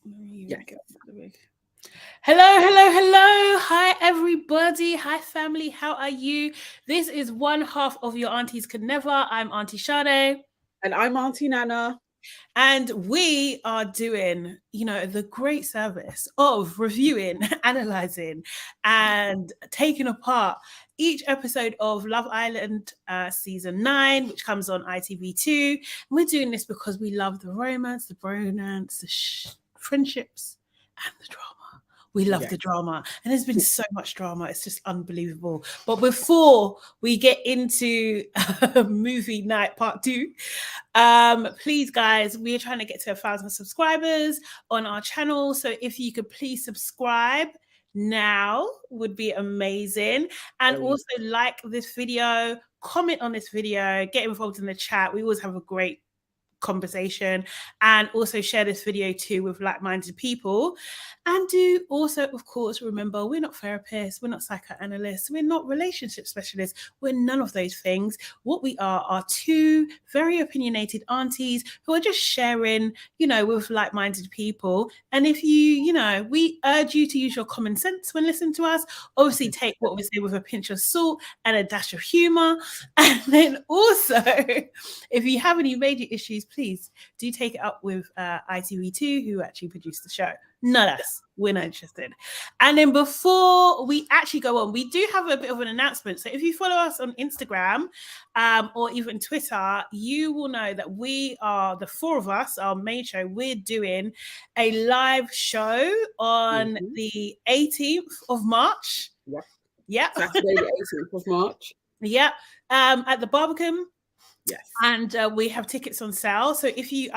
Yeah. Hello, hello, hello. Hi, everybody. Hi, family. How are you? This is one half of Your Aunties Could Never. I'm Auntie Sade. And I'm Auntie Nana. And we are doing, the great service of reviewing, analysing, and taking apart each episode of Love Island season 9, which comes on ITV2. And we're doing this because we love the romance, the bromance, the friendships, and the drama. We love the drama, and there's been so much drama. It's just unbelievable. But before we get into movie night part 2, please, guys, we are trying to get to 1,000 subscribers on our channel. So if you could please subscribe now, would be amazing. And also like this video, comment on this video, get involved in the chat. We always have a great conversation, and also share this video too with like-minded people. And do also, of course, remember, we're not therapists, we're not psychoanalysts, we're not relationship specialists, we're none of those things. What we are two very opinionated aunties who are just sharing, with like-minded people. And if we urge you to use your common sense when listening to us. Obviously, take what we say with a pinch of salt and a dash of humor. And then also, if you have any major issues, please do take it up with ITV2, who actually produced the show. Not us. We're not interested. And then before we actually go on, we do have a bit of an announcement. So if you follow us on Instagram or even Twitter, you will know that we are, the four of us, our main show, we're doing a live show on the 18th of March. Yep. Saturday, the 18th of March. Yep. At the Barbican. Yes. And we have tickets on sale. So if you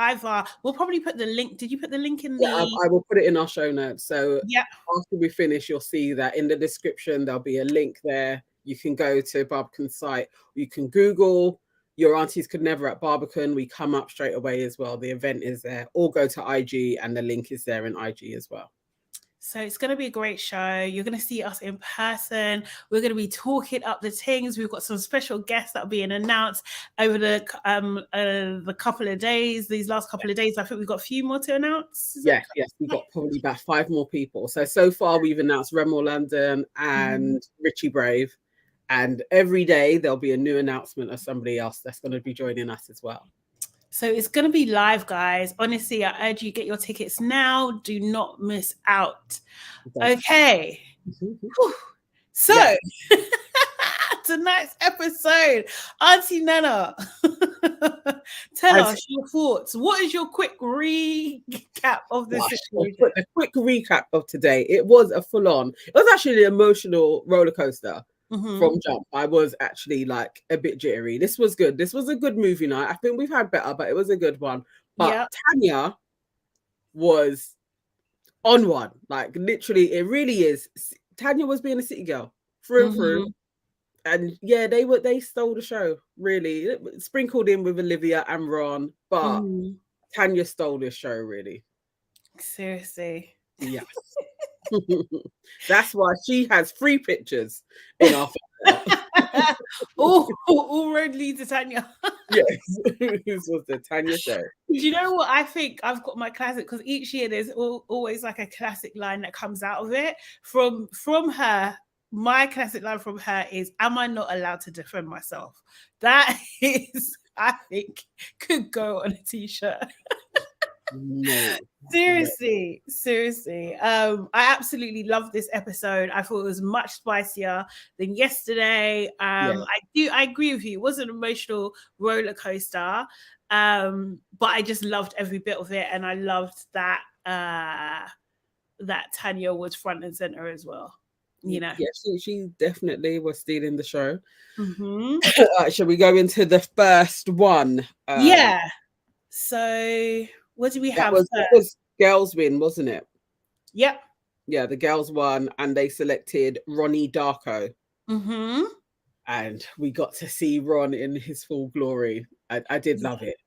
we'll probably put the link. Did you put the link in the... I will put it in our show notes. So after we finish, you'll see that in the description, there'll be a link there. You can go to Barbican's site. You can Google Your Aunties Could Never at Barbican. We come up straight away as well. The event is there. Or go to IG and the link is there in IG as well. So it's going to be a great show. You're going to see us in person. We're going to be talking up the things. We've got some special guests that are being announced over the couple of days. These last couple of days, I think we've got a few more to announce. Yes, we've got probably about 5 more people. So far we've announced Remo London and Richie Brave. And every day there'll be a new announcement of somebody else that's going to be joining us as well. So it's going to be live, guys. Honestly, I urge you, get your tickets now. Do not miss out. Okay. So tonight's episode, Auntie Nana, tell us your thoughts. What is your quick recap of this situation? A quick recap of today. It was a full-on. It was actually an emotional roller coaster. From jump. I was actually like a bit jittery. This was good. This was a good movie night. I think we've had better, but it was a good one. But Tanya was on one. Like literally, it really is. Tanya was being a city girl through and through. And yeah, they stole the show, really. Sprinkled in with Olivia and Ron, but Tanya stole this show, really. Seriously. Yeah. That's why she has 3 pictures in our all road leads to Tanya. Yes, this was the Tanya show. You know what? I think I've got my classic, because each year there's always like a classic line that comes out of it from her. My classic line from her is, "Am I not allowed to defend myself?" That is, I think, could go on a t-shirt. No. Seriously. I absolutely loved this episode. I thought it was much spicier than yesterday. I agree with you. It was an emotional roller coaster, but I just loved every bit of it, and I loved that that Tanya was front and center as well. Yeah, she definitely was stealing the show. Shall we go into the first one? So what do we have? That was girls win, wasn't it? Yep. Yeah, the girls won, and they selected Ronnie Darko. And we got to see Ron in his full glory. I did love it.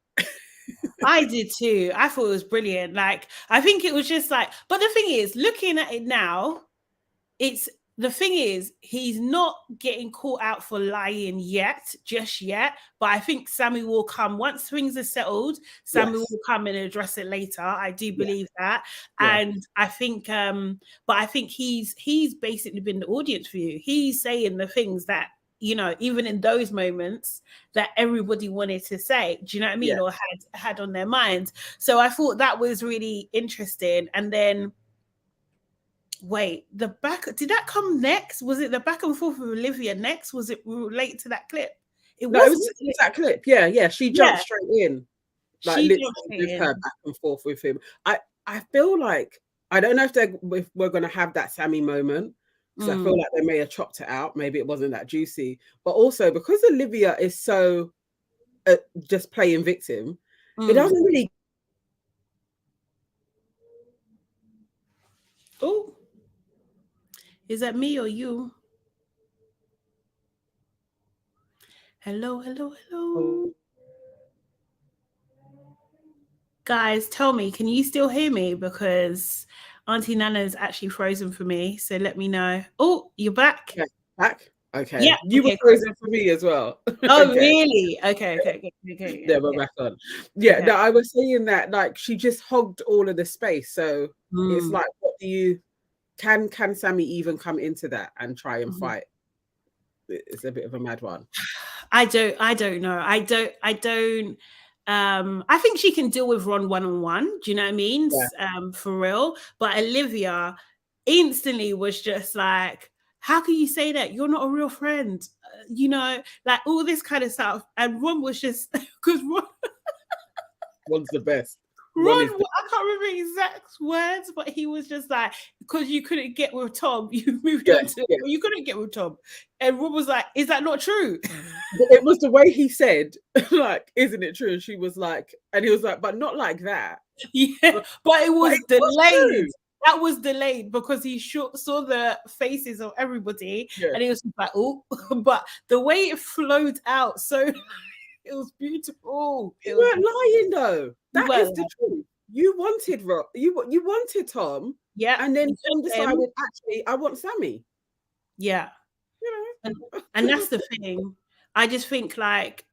I did too. I thought it was brilliant. Like, I think it was just like, but the thing is, looking at it now, it's the thing is, he's not getting caught out for lying just yet. But I think Sammy will come once things are settled. Sammy will come and address it later. I do believe that, and I think, but I think he's basically been the audience for you. He's saying the things that, you know, even in those moments that everybody wanted to say. Do you know what I mean? Or had on their minds. So I thought that was really interesting. And then, wait, the back, did that come next? Was it the back and forth with Olivia next? Was it related to that clip? It was that clip. Yeah. She jumped straight in. Like literally with her back and forth with him. I feel like, I don't know if we're going to have that Sammy moment, because I feel like they may have chopped it out. Maybe it wasn't that juicy. But also because Olivia is so just playing victim, it doesn't really. Oh. Is that me or you? Hello. Guys, tell me, can you still hear me? Because Auntie Nana is actually frozen for me. So let me know. Oh, you're back? Yeah, back? Okay. Yeah. You were frozen for me as well. Oh, really? Okay. Yeah, we're back on. Yeah, no, I was saying that, like, she just hogged all of the space. So it's like, what do you... Can Sammy even come into that and try and fight? It's a bit of a mad one. I don't know. I don't. I think she can deal with Ron one-on-one. Do you know what I mean? Yeah. For real. But Olivia instantly was just like, how can you say that? You're not a real friend. You know, like all this kind of stuff. And Ron was just, because Ron's the best. Ron, I can't remember exact words, but he was just like, because you couldn't get with Tom, you moved on to, well, you couldn't get with Tom. And Ron was like, is that not true? It was the way he said, like, isn't it true? And she was like, and he was like, but not like that. Yeah, but it was delayed. That was delayed because he saw the faces of everybody, and he was like, oh, but the way it flowed out, so it was beautiful. You weren't lying though. That is the truth. You wanted you wanted Tom. Yeah. And then Tom decided, actually, I want Sammy. Yeah. And that's the thing. I just think, like,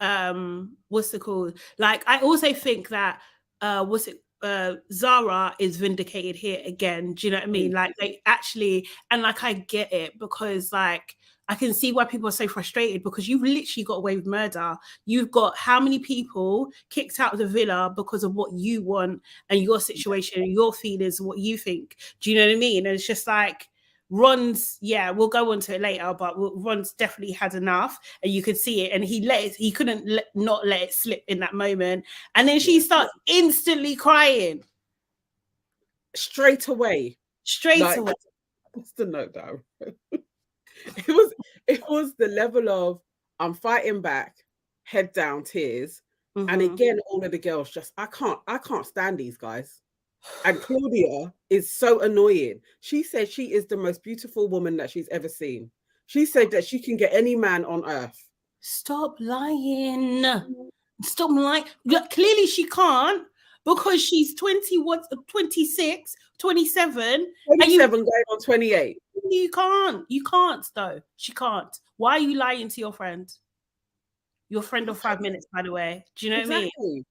what's it called? Like, I also think that Zara is vindicated here again. Do you know what I mean? Like, they actually, and like, I get it, because like, I can see why people are so frustrated, because you've literally got away with murder. You've got how many people kicked out of the villa because of what you want and your situation and your feelings and what you think. Do you know what I mean? And it's just like, Ron's, we'll go on to it later, but Ron's definitely had enough, and you could see it, and he couldn't not let it slip in that moment. And then she starts instantly crying. Straight away. What's the note down? It was the level of, I'm fighting back, head down, tears. And again, all of the girls just, I can't stand these guys. And Claudia is so annoying. She said she is the most beautiful woman that she's ever seen. She said that she can get any man on earth. Stop lying. Stop lying. Clearly she can't, because she's 26, 27. 27 going on 28. You can't though. She can't. Why are you lying to your friend? Your friend of 5 minutes, by the way. Do you know what I mean?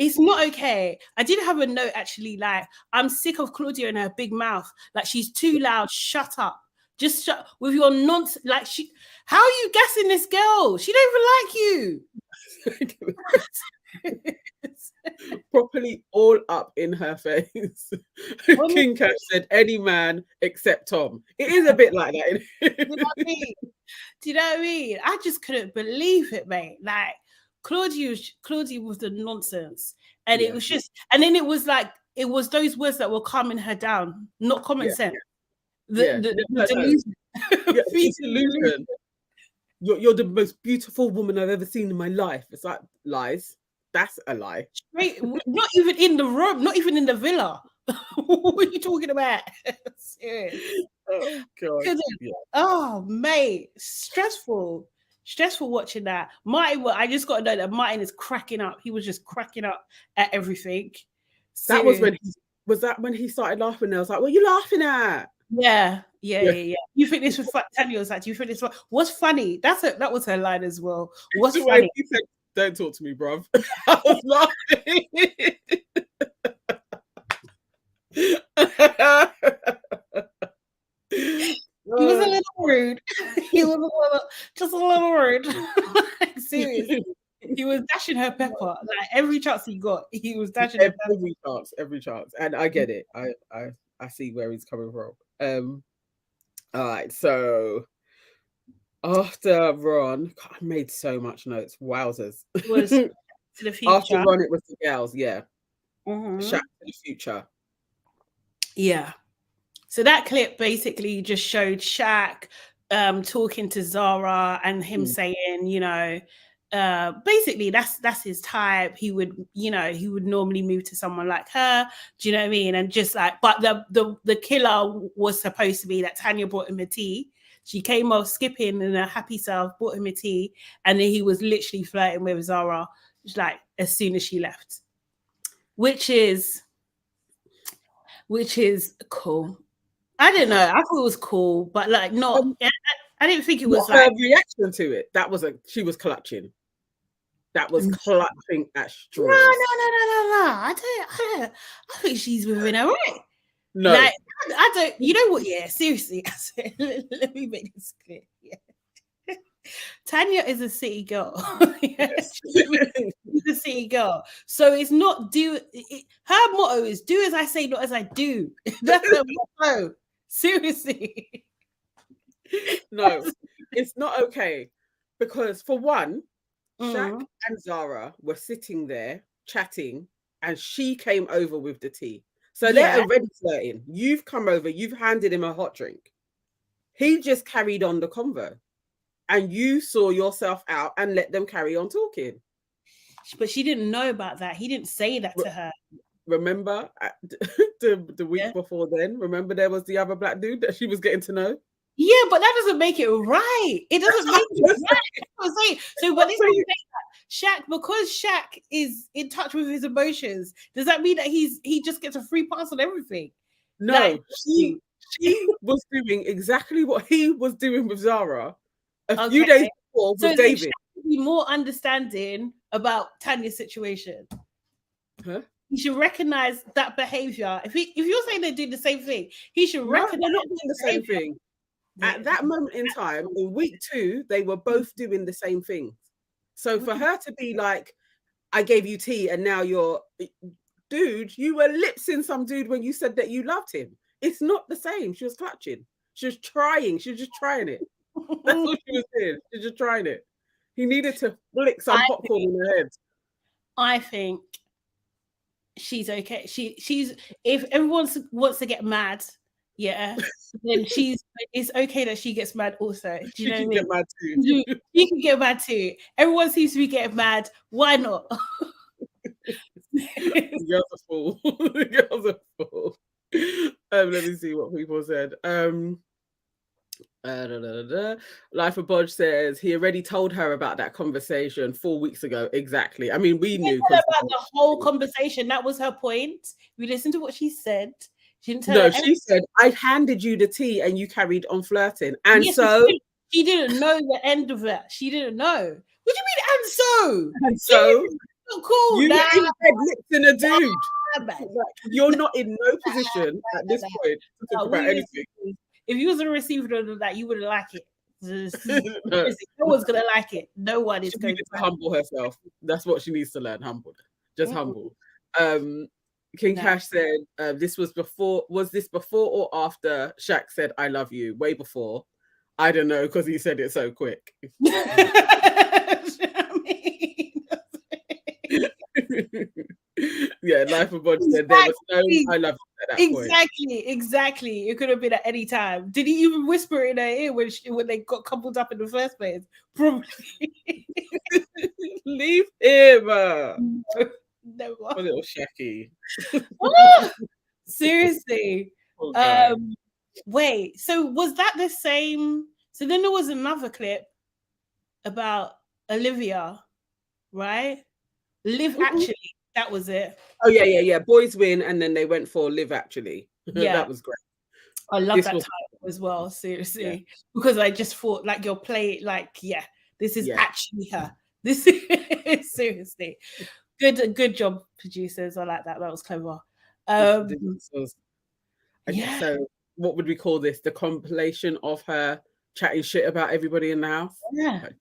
It's not okay. I did have a note, actually, like, I'm sick of Claudia and her big mouth. Like, she's too loud. Shut up. Just shut with your nonsense. Like, how are you guessing this girl? She don't even like you. Properly all up in her face. King Cash said, any man except Tom. It is a bit like that. Do you know what I mean? Do you know what I mean? I just couldn't believe it, mate. Like, Claudia was the nonsense. And it was just, and then it was like, it was those words that were calming her down, not common sense. The delusion. Delusion. You're the most beautiful woman I've ever seen in my life. It's like, lies. That's a lie. Straight, not even in the room, not even in the villa. What are you talking about? Oh, God. Oh, mate, stressful watching that. Martin, I just got to know that Martin is cracking up. He was just cracking up at everything. That was when Was that when he started laughing? I was like, "What are you laughing at?" Yeah. You think this was funny? Tanya was like, "Do you think this was funny?" That was her line as well. What's funny? He said, "Don't talk to me, bruv." I was laughing. He was a little rude. He was just a little rude. Like, seriously. He was dashing her pepper. Like every chance he got, he was dashing her pepper. Every chance. And I get it. I see where he's coming from. All right, so after Ron, God, I made so much notes. Wowzers. Was to the future. After Ron, it was the girls, yeah. Mm-hmm. Shaq to the future. Yeah. So that clip basically just showed Shaq talking to Zara and him saying, you know, basically that's his type. He would normally move to someone like her. Do you know what I mean? And just like, but the killer was supposed to be that Tanya brought him a tea. She came off skipping in a happy self, brought him a tea, and then he was literally flirting with Zara, like as soon as she left, which is cool. I don't know. I thought it was cool, but like not. I didn't think it was like her reaction to it. She was clutching. That was clutching at straws. No. I think she's within her right. No, like, I don't. You know what? Yeah, seriously. Let me make this clear. Yeah. Tanya is a city girl. Yes. She's a city girl. So it's not her motto is do as I say, not as I do. That's her motto. Seriously. No, it's not okay. Because for one, Shaq and Zara were sitting there chatting and she came over with the tea. So they're already flirting. You've come over, you've handed him a hot drink. He just carried on the convo. And you saw yourself out and let them carry on talking. But she didn't know about that. He didn't say that to her. Remember the week before then? Remember there was the other black dude that she was getting to know? Yeah, but that doesn't make it right. It doesn't make it right. That's what I'm saying. So, but this is Shaq, because Shaq is in touch with his emotions, does that mean that he just gets a free pass on everything? No, like, she was doing exactly what he was doing with Zara a few days before with David. Shaq should be more understanding about Tanya's situation. Huh? He should recognize that behavior. If you're saying they do the same thing, he should recognize they're not doing the same thing. At that moment in time, in week 2, they were both doing the same thing. So for her to be like, I gave you tea and now you're, dude, you were lipsing some dude when you said that you loved him. It's not the same. She was clutching. She was trying. She was just trying it. That's what she was doing. She was just trying it. He needed to flick some popcorn in her head. I think she's okay. She's if everyone wants to get mad, then it's okay that she gets mad also. Do you know what I mean? Get mad too. You can get mad too. Everyone seems to be getting mad. Why not? The girls are full. The girls are full. Let me see what people said. Life of Bodge says he already told her about that conversation 4 weeks ago. Exactly. I mean, we knew about the whole conversation. That was her point. We listened to what she said. She didn't tell she said, I handed you the tea and you carried on flirting. And so she didn't know the end of it. She didn't know. What do you mean, and so? Not cool. You let him head lips in a dude. You're not in no position at this point to talk about anything. If you was a receiver of that, you wouldn't like it. No one's gonna like it. No one is going to humble herself. That's what she needs to learn. Humble. Just humble. King Cash said, this was this before or after Shaq said I love you? Way before. I don't know, because he said it so quick. Yeah, Life of Body said there was no I love you at that point. Exactly. It could have been at any time. Did he even whisper in her ear when they got coupled up in the first place? Probably. Leave him. Never. A little Shacky. Seriously. Wait, so was that the same? So then there was another clip about Olivia, right? Liv actually. That was it. Oh yeah. Boys win, and then they went for Liv. Actually, Yeah, that was great. I love that title as well. Seriously, because I just thought like your play, like this is actually her. This is seriously good job, producers. I like that. That was clever. So what would we call this? The compilation of her chatting shit about everybody in the house. Yeah, like,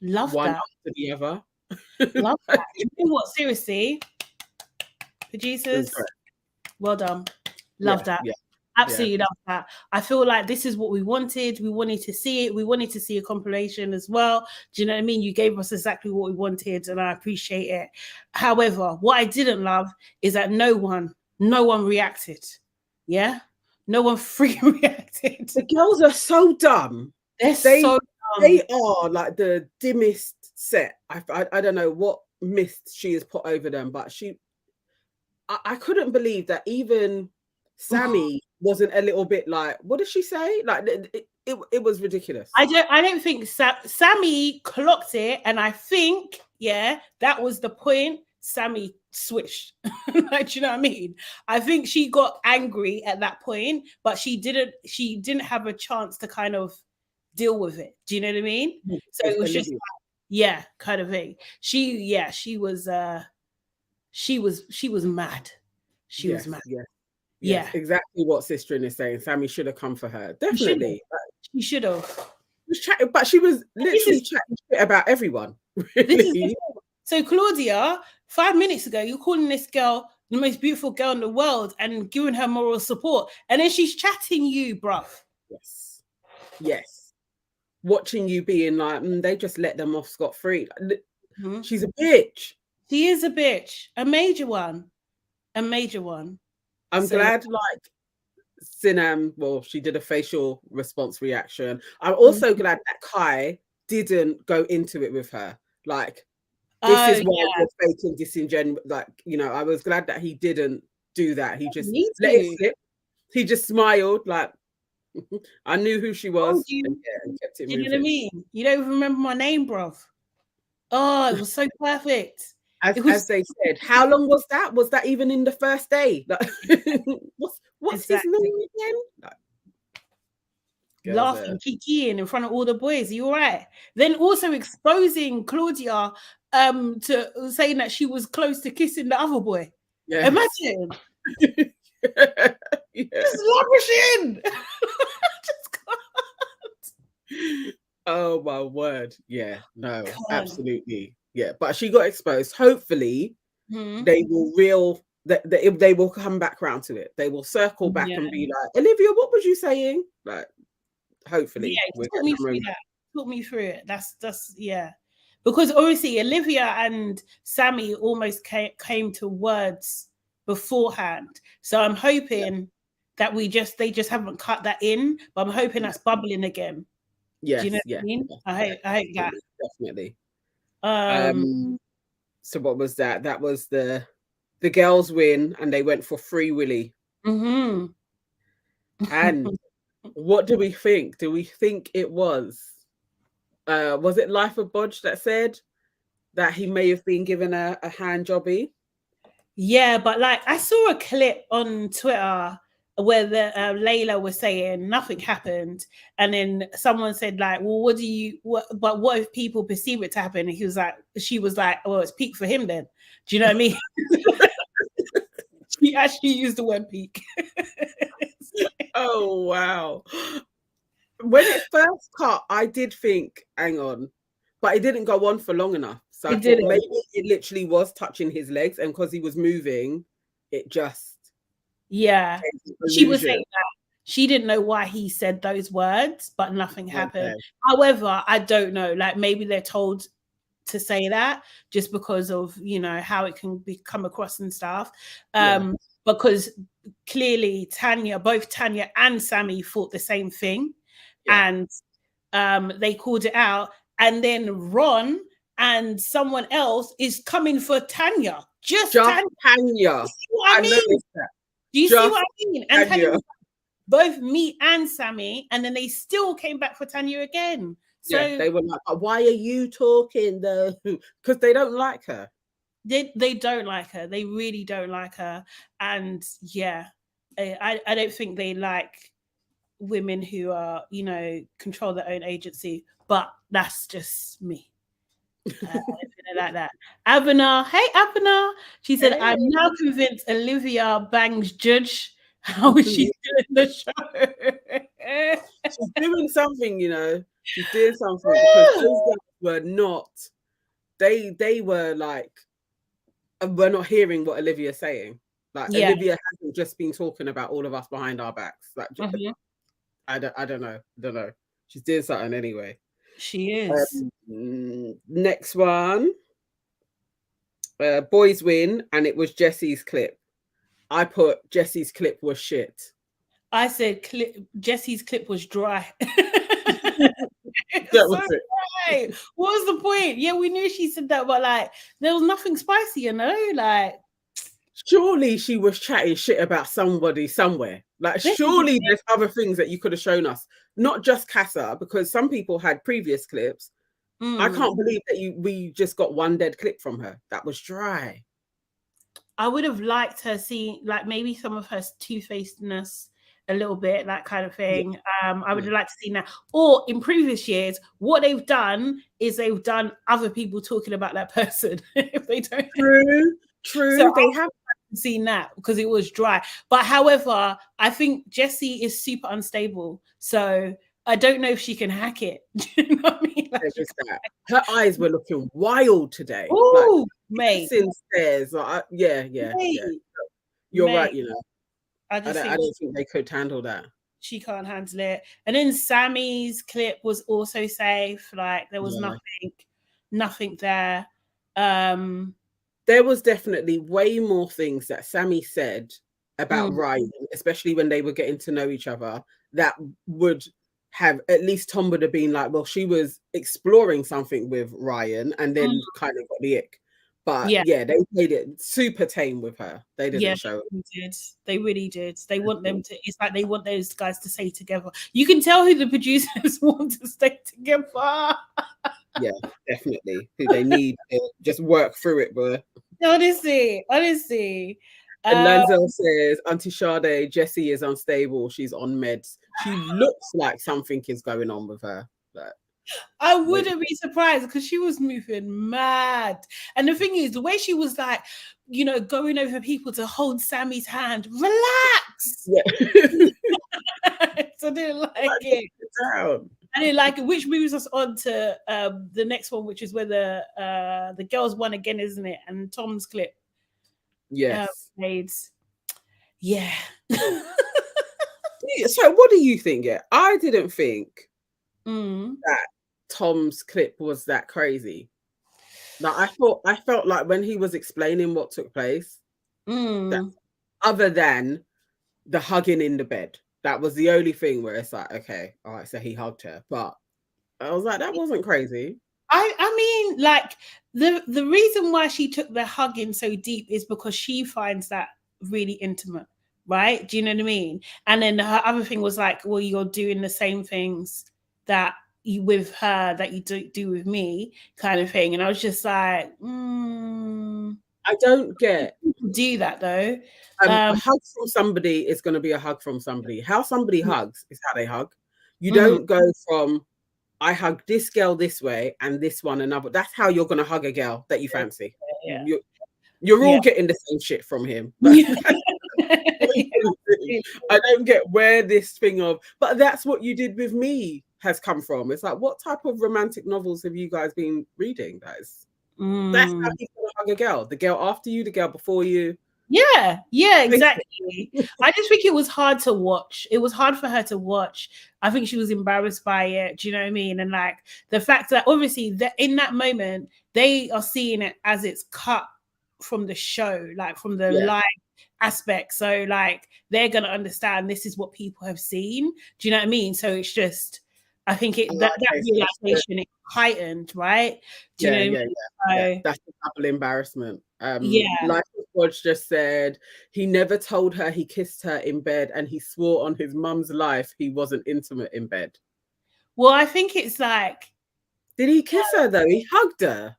love one that. After the other. Love that. You know what? Seriously, producers, well done. Love that. Yeah. Absolutely love that. I feel like this is what we wanted. We wanted to see it. We wanted to see a compilation as well. Do you know what I mean? You gave us exactly what we wanted, and I appreciate it. However, what I didn't love is that no one reacted. Yeah? No one freaking reacted. The girls are so dumb. They're so dumb. They are like the dimmest set. I don't know what mist she has put over them, but I couldn't believe that even Sammy wasn't a little bit like, what did she say? Like it was ridiculous. I don't think Sammy clocked it, and I think that was the point. Sammy switched. Like, do you know what I mean? I think she got angry at that point, but she didn't have a chance to kind of deal with it. Do you know what I mean? So it was just kind of thing. She was mad. She was mad. Yeah, exactly what Sistrin is saying. Sammy should have come for her. Definitely. She should have. But she was literally chatting shit about everyone. Really. So Claudia, 5 minutes ago, you're calling this girl the most beautiful girl in the world and giving her moral support. And then she's chatting you, bruv. Yes. Watching you being like, they just let them off scot-free. She's a bitch. She is a bitch. A major one. I'm glad, like, Sinam, well, she did a facial response reaction. I'm also glad that Kai didn't go into it with her. Like, this is why you're faking disingenuous. Like, I was glad that he didn't do that. He just let it slip. He just smiled, like, I knew who she was. And kept it moving. You know what I mean? You don't even remember my name, bruv. Oh, it was so perfect. As they said, how long was that? Was that even in the first day? Like, what's his name again? Like, laughing, kikiing in front of all the boys. Are you all right? Then also exposing Claudia to saying that she was close to kissing the other boy. Yes. Imagine. Just languishing. Just can't. Oh my word. Yeah, no, absolutely. Yeah, but she got exposed. Hopefully, they will they will come back around to it. They will circle back and be like, Olivia, what was you saying? Like, hopefully, talk me through that. Talk me through it. That's because obviously Olivia and Sammy almost came to words beforehand. So I'm hoping that they just haven't cut that in, but I'm hoping that's bubbling again. Yes, do you know what I mean? I hope that definitely. So what was that? That was the girls win, and they went for Free Willy. And what do we think? Do we think it was it Life of Bodge that said that he may have been given a hand jobby? Yeah, but like I saw a clip on Twitter where the Layla was saying nothing happened, and then someone said like, well, what if people perceive it to happen? And she was like, well, it's peak for him then. Do you know what I mean? She actually used the word peak. Oh wow. When it first cut, I did think, hang on, but it didn't go on for long enough. So I thought maybe it literally was touching his legs, and because he was moving, it just she was saying that she didn't know why he said those words, but nothing happened. However, I don't know, like maybe they're told to say that just because of how it can come across and stuff. Because clearly both Tanya and Sammy thought the same thing, and they called it out, and then Ron and someone else is coming for Tanya. Just Tanya. I mean, do you see what I mean? And Tanya, both me and Sammy, and then they still came back for Tanya again. So they were like, why are you talking though? Because they don't like her. They don't like her. They really don't like her. And yeah, I don't think they like women who are, you know, control their own agency. But that's just me. Like that. Abena, hey Abena. She said, I'm now convinced Olivia bangs Judge. How is she doing the show? She's doing something, you know. She's doing something because those guys were not. They were like, we're not hearing what Olivia's saying. Like Olivia hasn't just been talking about all of us behind our backs. Like I don't know. She's doing something anyway. She is. Next one. Boys win, and it was Jesse's clip. I put Jesse's clip was shit. I said Jesse's clip was dry. That was it. Right. What was the point? Yeah, we knew she said that, but like there was nothing spicy, you know? Like surely she was chatting shit about somebody somewhere. Like surely there's other things that you could have shown us, not just Casa, because some people had previous clips. I can't believe that we just got one dead clip from her. That was dry. I would have liked her see like maybe some of her two-facedness a little bit, that kind of thing. I would have liked to see that. Or in previous years, what they've done is they've done other people talking about that person. If they don't. True. So they have seen that because it was dry. But however, I think Jessie is super unstable. So I don't know if she can hack it. Do you know what I mean? Like, her eyes were looking wild today. Oh, mate. Stairs. Like, yeah. You're right, you know. I don't think they could handle that. She can't handle it. And then Sammy's clip was also safe. Like there was nothing there. There was definitely way more things that Sammy said about Ryan, especially when they were getting to know each other, that would have, at least Tom would have been like, well, she was exploring something with Ryan and then kind of got the ick. But yeah, they made it super tame with her. They didn't show it. They really did. They want them to, it's like they want those guys to stay together. You can tell who the producers want to stay together. Yeah, definitely. Who they need to just work through it, bro. Honestly. And Lanzel says, Auntie Sade, Jessie is unstable. She's on meds. She looks like something is going on with her. But I wouldn't be surprised because she was moving mad. And the thing is, the way she was like, you know, going over people to hold Sammy's hand, relax. Yeah. So I didn't like it. I didn't like it, which moves us on to the next one, which is where the girls won again, isn't it? And Tom's clip. Yes. Yeah. So what do you think? Yeah, I didn't think that Tom's clip was that crazy. Like I felt like when he was explaining what took place, that other than the hugging in the bed, that was the only thing where it's like, okay, all right, so he hugged her, but I was like, that wasn't crazy. I mean, like the reason why she took the hugging so deep is because she finds that really intimate, right? Do you know what I mean? And then her other thing was like, well, you're doing the same things that you with her that you do with me, kind of thing. And I was just like, I don't get do that though. A hug from somebody is going to be a hug from somebody. How somebody hugs is how they hug. You don't go from I hug this girl this way and this one another. That's how you're going to hug a girl that you fancy. Yeah. You're all getting the same shit from him. I don't get where this thing of, but that's what you did with me has come from. It's like, what type of romantic novels have you guys been reading, guys? That's how you're going to hug a girl. The girl after you, the girl before you. Yeah, exactly. I just think it was hard to watch. It was hard for her to watch. I think she was embarrassed by it. Do you know what I mean? And like the fact that obviously that in that moment they are seeing it as it's cut from the show, like from the live aspect. So like they're gonna understand this is what people have seen. Do you know what I mean? So it's just, I think that realization it heightened, right? Do you know what I mean? That's a double embarrassment. Life Watch just said he never told her he kissed her in bed, and he swore on his mum's life he wasn't intimate in bed. Well, I think it's like, did he kiss her though? He hugged her.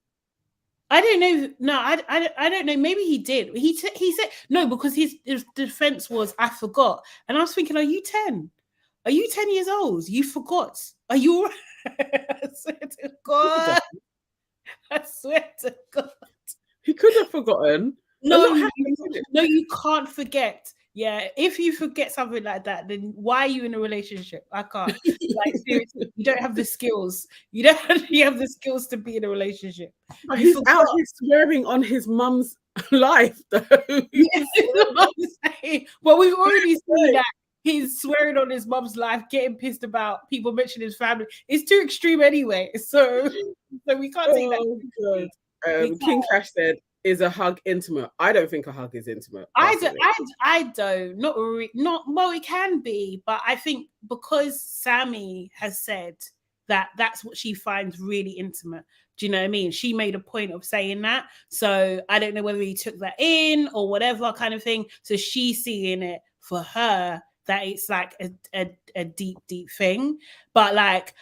I don't know. No, I don't know. Maybe he did. He said no, because his defense was, I forgot. And I was thinking, are you 10? Are you 10 years old? You forgot. Are you all right? I swear to God. I swear to God. He could have forgotten. No, you can't forget. Yeah, if you forget something like that, then why are you in a relationship? I can't. Like, seriously, you don't have the skills. You don't have the skills to be in a relationship. But he's out here swearing on his mum's life, though. Yeah, what I'm saying. Well, we've already seen that he's swearing on his mum's life, getting pissed about people mentioning his family. It's too extreme anyway. So we can't take that. King Cash said, "Is a hug intimate?" I don't think a hug is intimate. I don't. Not well. It can be, but I think because Sammy has said that that's what she finds really intimate. Do you know what I mean? She made a point of saying that. So I don't know whether he took that in or whatever kind of thing. So she's seeing it for her that it's like a deep, deep thing. But like,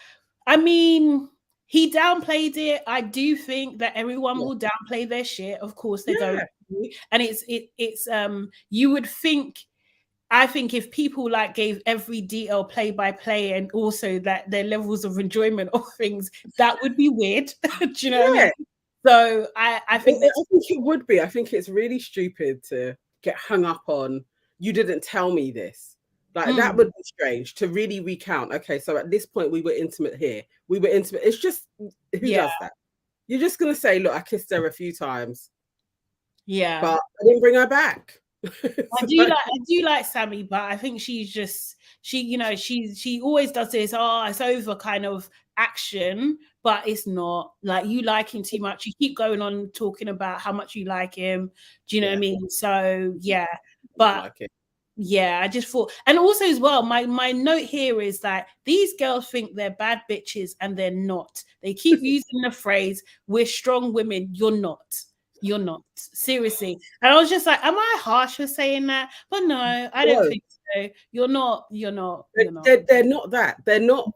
I mean, he downplayed it. I do think that everyone will downplay their shit. Of course, they're going to. And it's you would think. I think if people like gave every detail play by play and also that their levels of enjoyment of things, that would be weird. Do you know what I mean? So I think it would be. I think it's really stupid to get hung up on, you didn't tell me this. Like that would be strange to really recount. Okay, so at this point we were intimate here. We were intimate. It's just, who does that? You're just gonna say, look, I kissed her a few times. Yeah. But I didn't bring her back. I do like Sammy, but I think she's just she always does this, it's over kind of action, but it's not. Like, you like him too much. You keep going on talking about how much you like him. Do you know what I mean? So yeah. But yeah, I just thought, and also as well, my note here is that these girls think they're bad bitches and they're not. They keep using the phrase, we're strong women. You're not. You're not. Seriously. And I was just like, am I harsh for saying that? But no, I don't think so. You're not. They're not that. They're not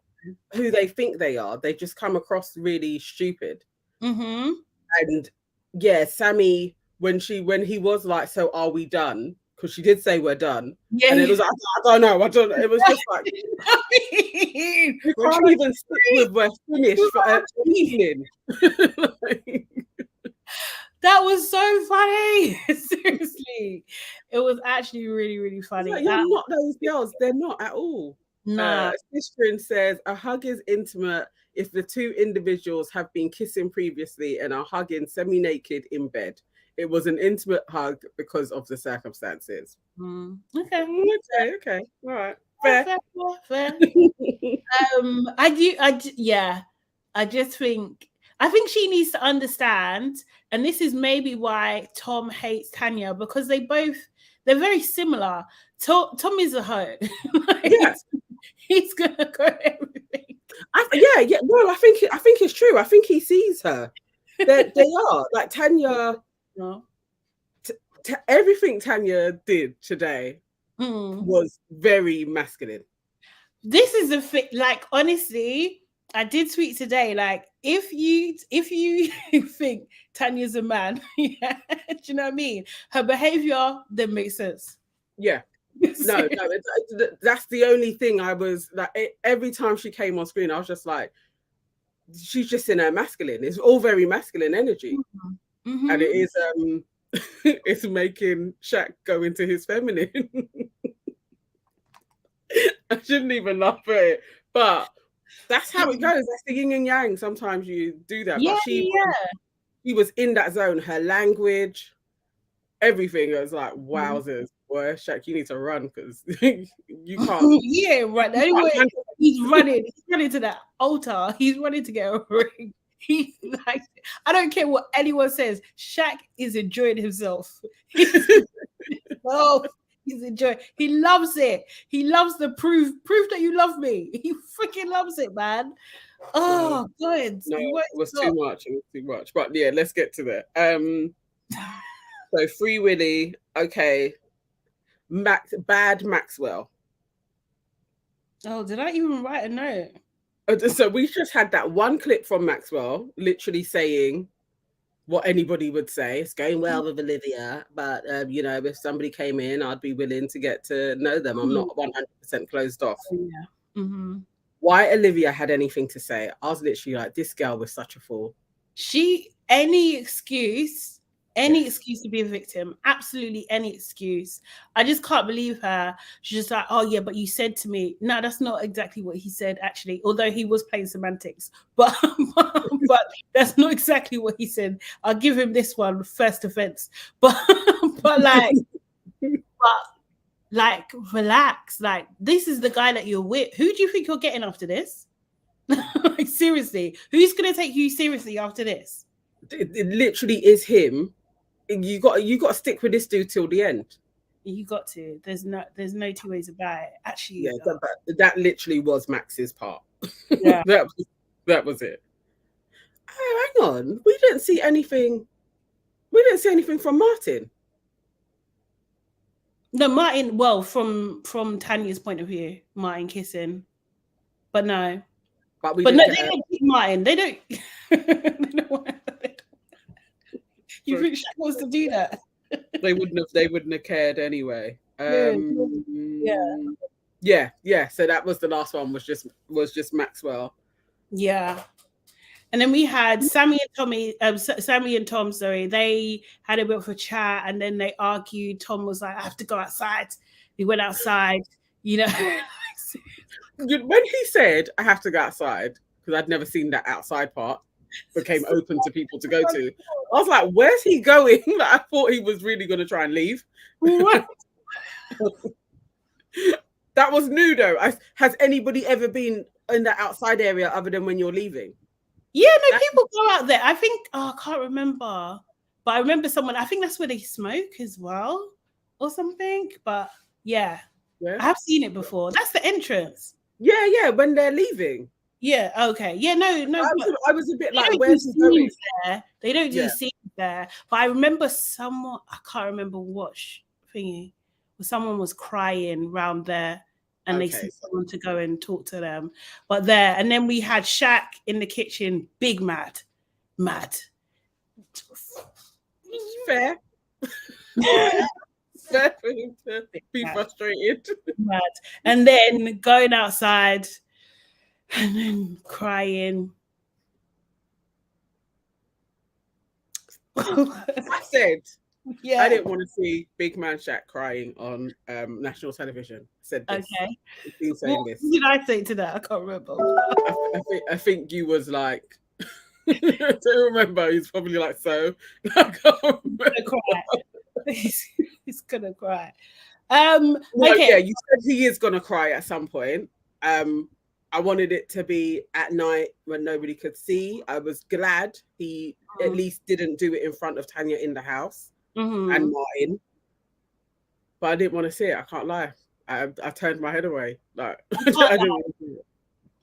who they think they are. They just come across really stupid. Mm-hmm. And yeah, Sammy, when he was like, so are we done? Because she did say we're done. Yeah. And it was like, I don't know. It was just like, we can't even stick with we're finished for an evening. That was so funny. Seriously. It was actually really, really funny. Like, you're not those girls. They're not at all. Nah. Sistrin says, a hug is intimate if the two individuals have been kissing previously and are hugging semi-naked in bed. It was an intimate hug because of the circumstances. Okay. All right. Fair. I think she needs to understand, and this is maybe why Tom hates Tanya, because they're very similar. Tom is a hoe. He's gonna go everything. No, I think it's true. I think he sees her. They are like Tanya. Everything Tanya did today was very masculine. This is a fit. Like, honestly, I did tweet today, like, if you think Tanya's a man, do you know what I mean? Her behavior then makes sense. Yeah. No, that's the only thing I was like, every time she came on screen, I was just like, she's just in her masculine. It's all very masculine energy. Mm-hmm. And it is it's making Shaq go into his feminine. I shouldn't even laugh at it, but that's how it goes. That's the yin and yang. Sometimes you do that. Yeah, but she was in that zone. Her language, everything. It was like, wowzers, boy, Shaq, you need to run because you can't. Yeah, right. Anyway, he's running. He's running to that altar. He's running to get a ring. He's like, I don't care what anyone says. Shaq is enjoying himself. He's enjoying. He loves it. He loves the proof that you love me. He freaking loves it, man. Oh, good. No, it was too much. It was too much. But yeah, let's get to that. So Free Willy, okay. Bad Maxwell. Oh, did I even write a note? So we just had that one clip from Maxwell, literally saying, what anybody would say. It's going well with Olivia, but you know, if somebody came in, I'd be willing to get to know them. I'm not 100% closed off. Yeah. Mm-hmm. Why Olivia had anything to say, I was literally like, this girl was such a fool. Any excuse to be a victim, absolutely any excuse. I just can't believe her. She's just like, oh yeah, but you said to me, no, that's not exactly what he said, actually, although he was playing semantics, but that's not exactly what he said. I'll give him this one, first offense, but relax, like, this is the guy that you're with. Who do you think you're getting after this? Like, seriously, who's gonna take you seriously after this? It literally is him. You got to stick with this dude till the end. You got to. There's no two ways about it. Actually, yeah, that literally was Max's part. Yeah, that was it. Oh, hang on, we didn't see anything. We didn't see anything from Martin. No, Martin. Well, from Tanya's point of view, Martin kissing, but no. But no, they don't keep Martin. They don't. You think Shaq wants to do that? They wouldn't have cared anyway. Yeah. So that was the last one. Was just Maxwell. Yeah. And then we had Sammy and Tom. Sorry, they had a bit of a chat, and then they argued. Tom was like, "I have to go outside." He went outside. You know, when he said, "I have to go outside," because I'd never seen that outside part became open to people to go to. I was like, "Where's he going?" Like, I thought he was really going to try and leave. What? That was new, though. Has anybody ever been in the outside area other than when you're leaving? Yeah, no, people go out there. I think, I can't remember, but I remember someone, I think that's where they smoke as well or something. But yeah, I have seen it before. That's the entrance. Yeah, when they're leaving. Yeah, okay. Yeah, no. I was a bit like, where's he going? There. They don't do scenes there. But I remember someone, I can't remember what thingy, someone was crying round there. And they sent someone to go and talk to them. But there, and then we had Shaq in the kitchen, big mad. Fair. Fair for him to be frustrated. Mad. And then going outside and then crying. I said, I didn't want to see big man Shaq crying on national television. I said this. Okay. What did I say to that? I can't remember. I think you was like, I don't remember. He's probably like, so. I can't remember. He's gonna cry. Okay. Yeah, you said he is gonna cry at some point. I wanted it to be at night when nobody could see. I was glad he at least didn't do it in front of Tanya in the house. And Martin, but I didn't want to see it. I can't lie. I turned my head away. Like, I didn't want to see it.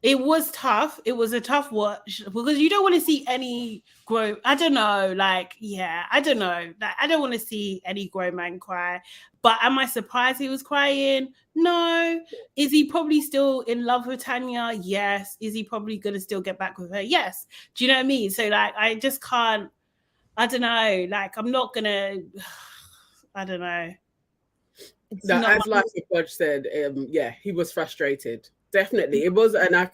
It was tough. It was a tough watch because you don't want to see any grown. I don't know. Like, yeah, I don't know. Like, I don't want to see any grown man cry. But am I surprised he was crying? No. Is he probably still in love with Tanya? Yes. Is he probably gonna still get back with her? Yes. Do you know what I mean? So like, I just can't. I don't know. Like, I'm not gonna. I don't know. No, as like the judge said, he was frustrated. Definitely, it was, and I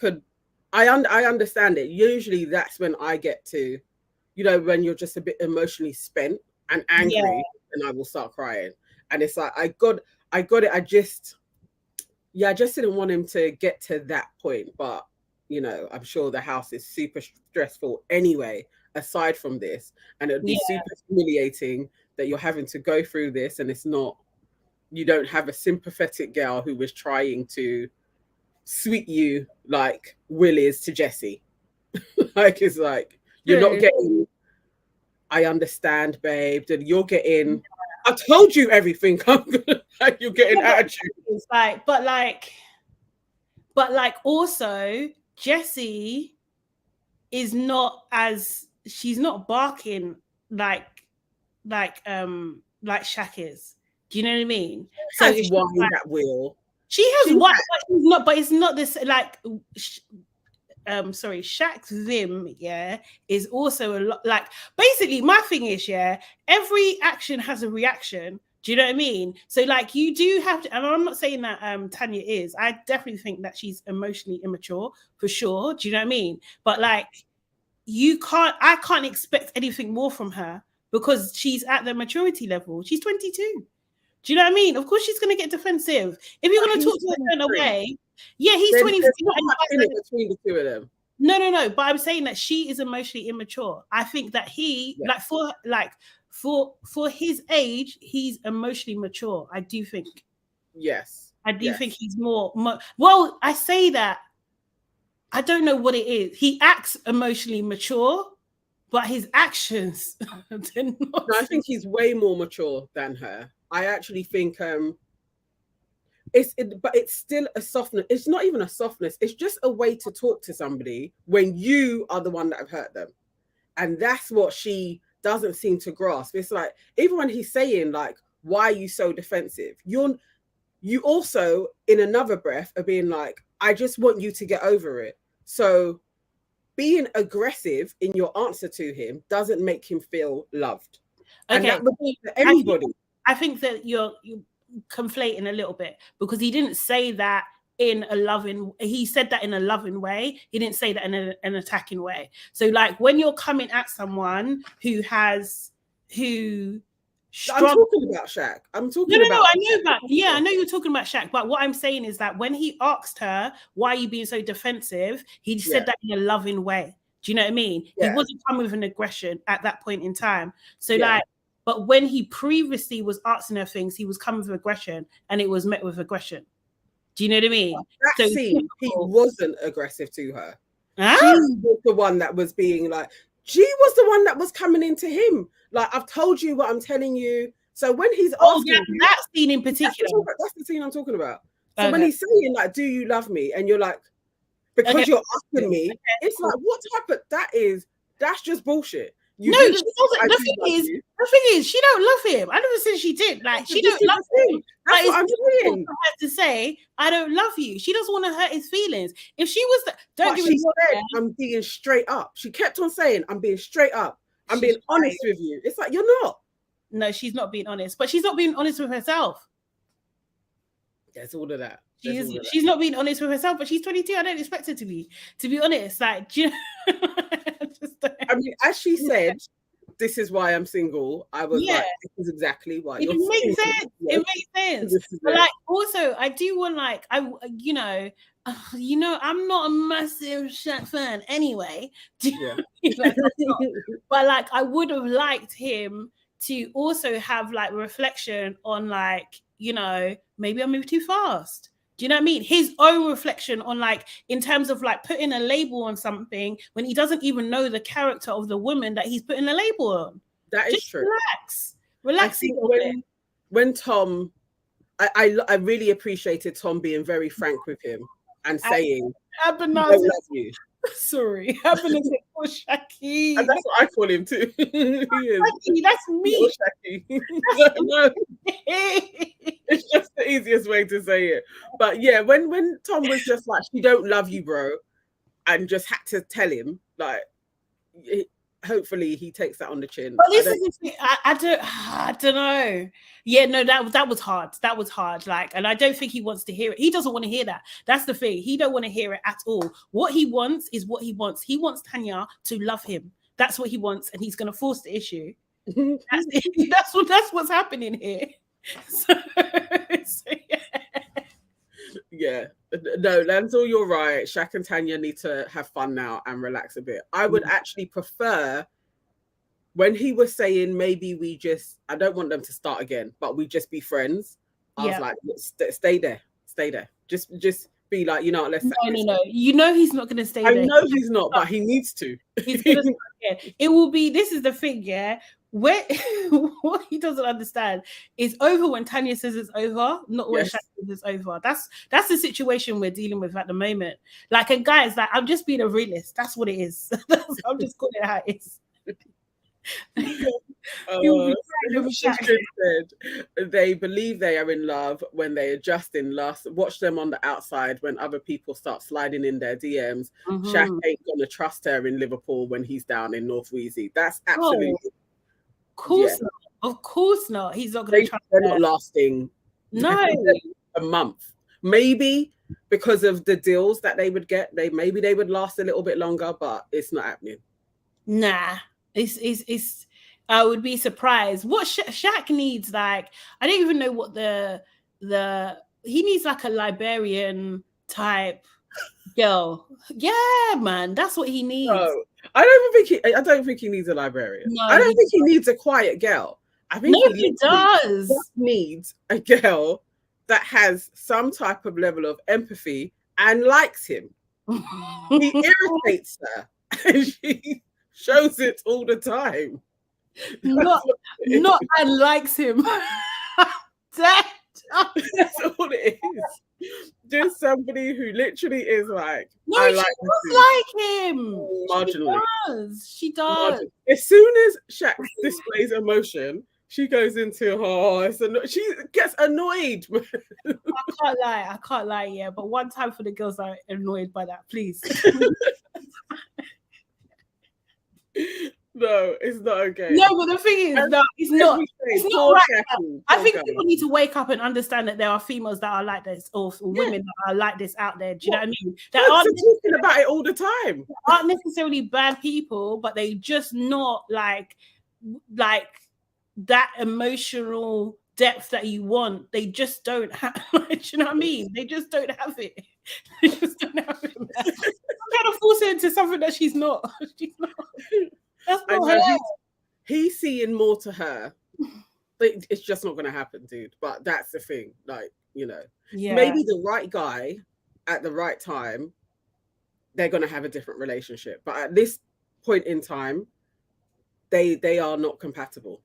understand it. Usually, that's when I get to, when you're just a bit emotionally spent and angry, and I will start crying. And it's like I got it. I just didn't want him to get to that point. But I'm sure the house is super stressful anyway. Aside from this, and it would be super humiliating that you're having to go through this, and you don't have a sympathetic girl who was trying to sweet you like Will is to Jesse. Like, it's like you're not getting, I understand, babe, that you're getting, I told you everything. You're getting attitude. It's like, but also Jessie is not as, she's not barking like Shaq is. Do you know what I mean? So it's wine that will. She has one, but she's not. But it's not this like. Shaq's vim, is also a lot. Like, basically, my thing is, every action has a reaction. Do you know what I mean? So, like, you do have to, and I'm not saying that Tanya is. I definitely think that she's emotionally immature for sure. Do you know what I mean? But like, I can't expect anything more from her because she's at the maturity level. She's 22. Do you know what I mean? Of course, she's going to get defensive. If you're going to talk to her in a certain way, he's 23. There's not much in it between the two of them. No. But I'm saying that she is emotionally immature. I think that he, for his age, he's emotionally mature. I do think. Yes. I do think he's more. Well, I say that. I don't know what it is. He acts emotionally mature, but his actions. No, I think he's way more mature than her. I actually think but it's still a softness. It's not even a softness. It's just a way to talk to somebody when you are the one that have hurt them. And that's what she doesn't seem to grasp. It's like, even when he's saying, like, why are you so defensive? You also, in another breath, are being like, I just want you to get over it. So being aggressive in your answer to him doesn't make him feel loved. Okay. And that would be for anybody. I think that you're conflating a little bit, because he didn't say that in a loving, he said that in a loving way. He didn't say that in an attacking way. So like, when you're coming at someone who I'm talking about Shaq. I'm talking about. I know that. Yeah, I know you're talking about Shaq. But what I'm saying is that when he asked her, why are you being so defensive? He said that in a loving way. Do you know what I mean? Yeah. He wasn't coming with an aggression at that point in time. So like, but when he previously was asking her things, he was coming with aggression, and it was met with aggression. Do you know what I mean? That scene, he wasn't aggressive to her. Huh? She was the one that was being like, she was the one that was coming into him. Like, I've told you what I'm telling you. So when he's asking that scene in particular, that's the scene I'm talking about. So when he's saying, like, do you love me? And you're like, because you're asking me, it's like, what type of that's just bullshit. She doesn't. The thing is, she don't love him. I never said she did. Like, she don't love him. That's what I'm saying. For her to say, I don't love you. She doesn't want to hurt his feelings. If she was, she said, I'm being straight up. She kept on saying, I'm being straight up. I'm being honest with you. It's like, you're not. No, she's not being honest. But she's not being honest with herself. There's all of that. She's not being honest with herself, but she's 22. I don't expect her to be honest. Like, do you know? I mean, as she said, this is why I'm single. I was like, this is exactly why. It makes sense. It makes sense. But like, also, I do want, like, I'm not a massive Shaq fan anyway. But like, I would have liked him to also have like reflection on, like, maybe I moved too fast. Do you know what I mean? His own reflection on, like, in terms of like putting a label on something when he doesn't even know the character of the woman that he's putting a label on. That is true. Relax. When Tom, I really appreciated Tom being very frank with him and saying, I love you. Sorry, Happiness for Shaki. And that's what I call him too. Shaki, that's me. No, it's just the easiest way to say it. But yeah, when Tom was just like, she don't love you, bro, and just had to tell him, like, hopefully he takes that on the chin. But this is the thing. I don't know. Yeah, no, that was hard. That was hard. Like, and I don't think he wants to hear it. He doesn't want to hear that. That's the thing. He don't want to hear it at all. What he wants is what he wants. He wants Tanya to love him. That's what he wants, and he's going to force the issue. That's what's happening here. So yeah. No, Lenzel, you're right. Shaq and Tanya need to have fun now and relax a bit. I would actually prefer when he was saying maybe I don't want them to start again, but we just be friends. I was like, stay there. Just be like, let's. No. He's not going to stay there. I know he's not, but he needs to. He's gonna stay there. It will be. This is the thing, Where what he doesn't understand is over when Tanya says it's over, not when Shaq says it's over. That's the situation we're dealing with at the moment. Like, and guys, like, I'm just being a realist. That's what it is. I'm just calling it how it is. Said they believe they are in love when they are just in lust. Watch them on the outside when other people start sliding in their DMs. Shaq ain't gonna trust her in Liverpool when he's down in North Wheezy. That's absolutely. Of course not. Of course not. He's not gonna trust her. They're not lasting. No, a month. Maybe because of the deals that they would get, maybe they would last a little bit longer, but it's not happening. Nah, it's. I would be surprised. What Shaq needs, like, I don't even know what he needs, like a Liberian type girl. Yeah, man, that's what he needs. No, I don't think he needs a Liberian. No, I don't think he needs a quiet girl. I think he does. Needs a girl that has some type of level of empathy and likes him. He irritates her, and she shows it all the time. Not and likes him. That's all it is. Just somebody who literally is like, no, I like him. Marginally. She does. As soon as Shaq displays emotion, she goes into she gets annoyed. I can't lie, yeah. But one time for the girls that are annoyed by that, please. No, it's not okay. No, but the thing is, no, it's not. It's not right. I think people need to wake up and understand that there are females that are like this, or women that are like this out there. Do you know what I mean? That aren't talking about it all the time. Aren't necessarily bad people, but they just not like that emotional depth that you want. They just don't have. Do you know what I mean? They just don't have it. They just don't have it. I'm trying to force her into something that she's not. She's not. That's not her. He's seeing more to her. It's just not going to happen, dude. But that's the thing. Like, you know, maybe the right guy at the right time, they're going to have a different relationship. But at this point in time, they are not compatible.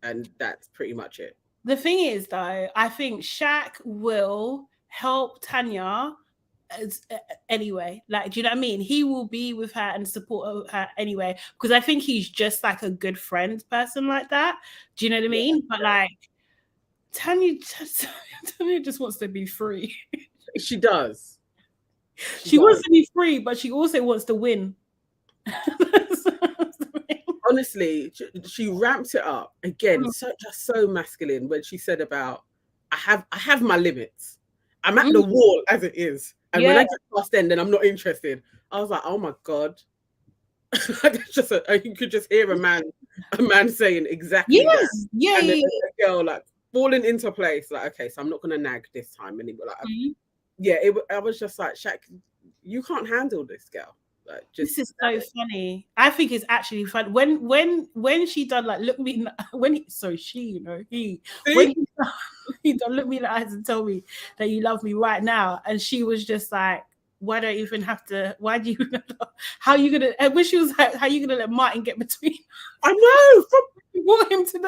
And that's pretty much it. The thing is, though, I think Shaq will help Tanya anyway. Like, do you know what I mean? He will be with her and support her anyway, because I think he's just like a good friend person like that. Do you know what I mean? But like, Tanya just wants to be free. She does. She wants to be free, but she also wants to win. Honestly, she ramped it up again. So masculine when she said about, I have my limits. I'm at the wall as it is. And when I get past then I'm not interested. I was like, oh my God. It's just you could just hear a man saying exactly that. Yeah. And then the girl like falling into place, like, okay, so I'm not gonna nag this time anymore. Like, I was just like, Shaq, you can't handle this girl. Like, this is so funny. I think it's actually fun when she done like look me when he done look me in the eyes and tell me that you love me right now, and she was just like, why do you even have to? Why do you? How are you gonna? And when she was like, how are you gonna let Martin get between? I know. Want him to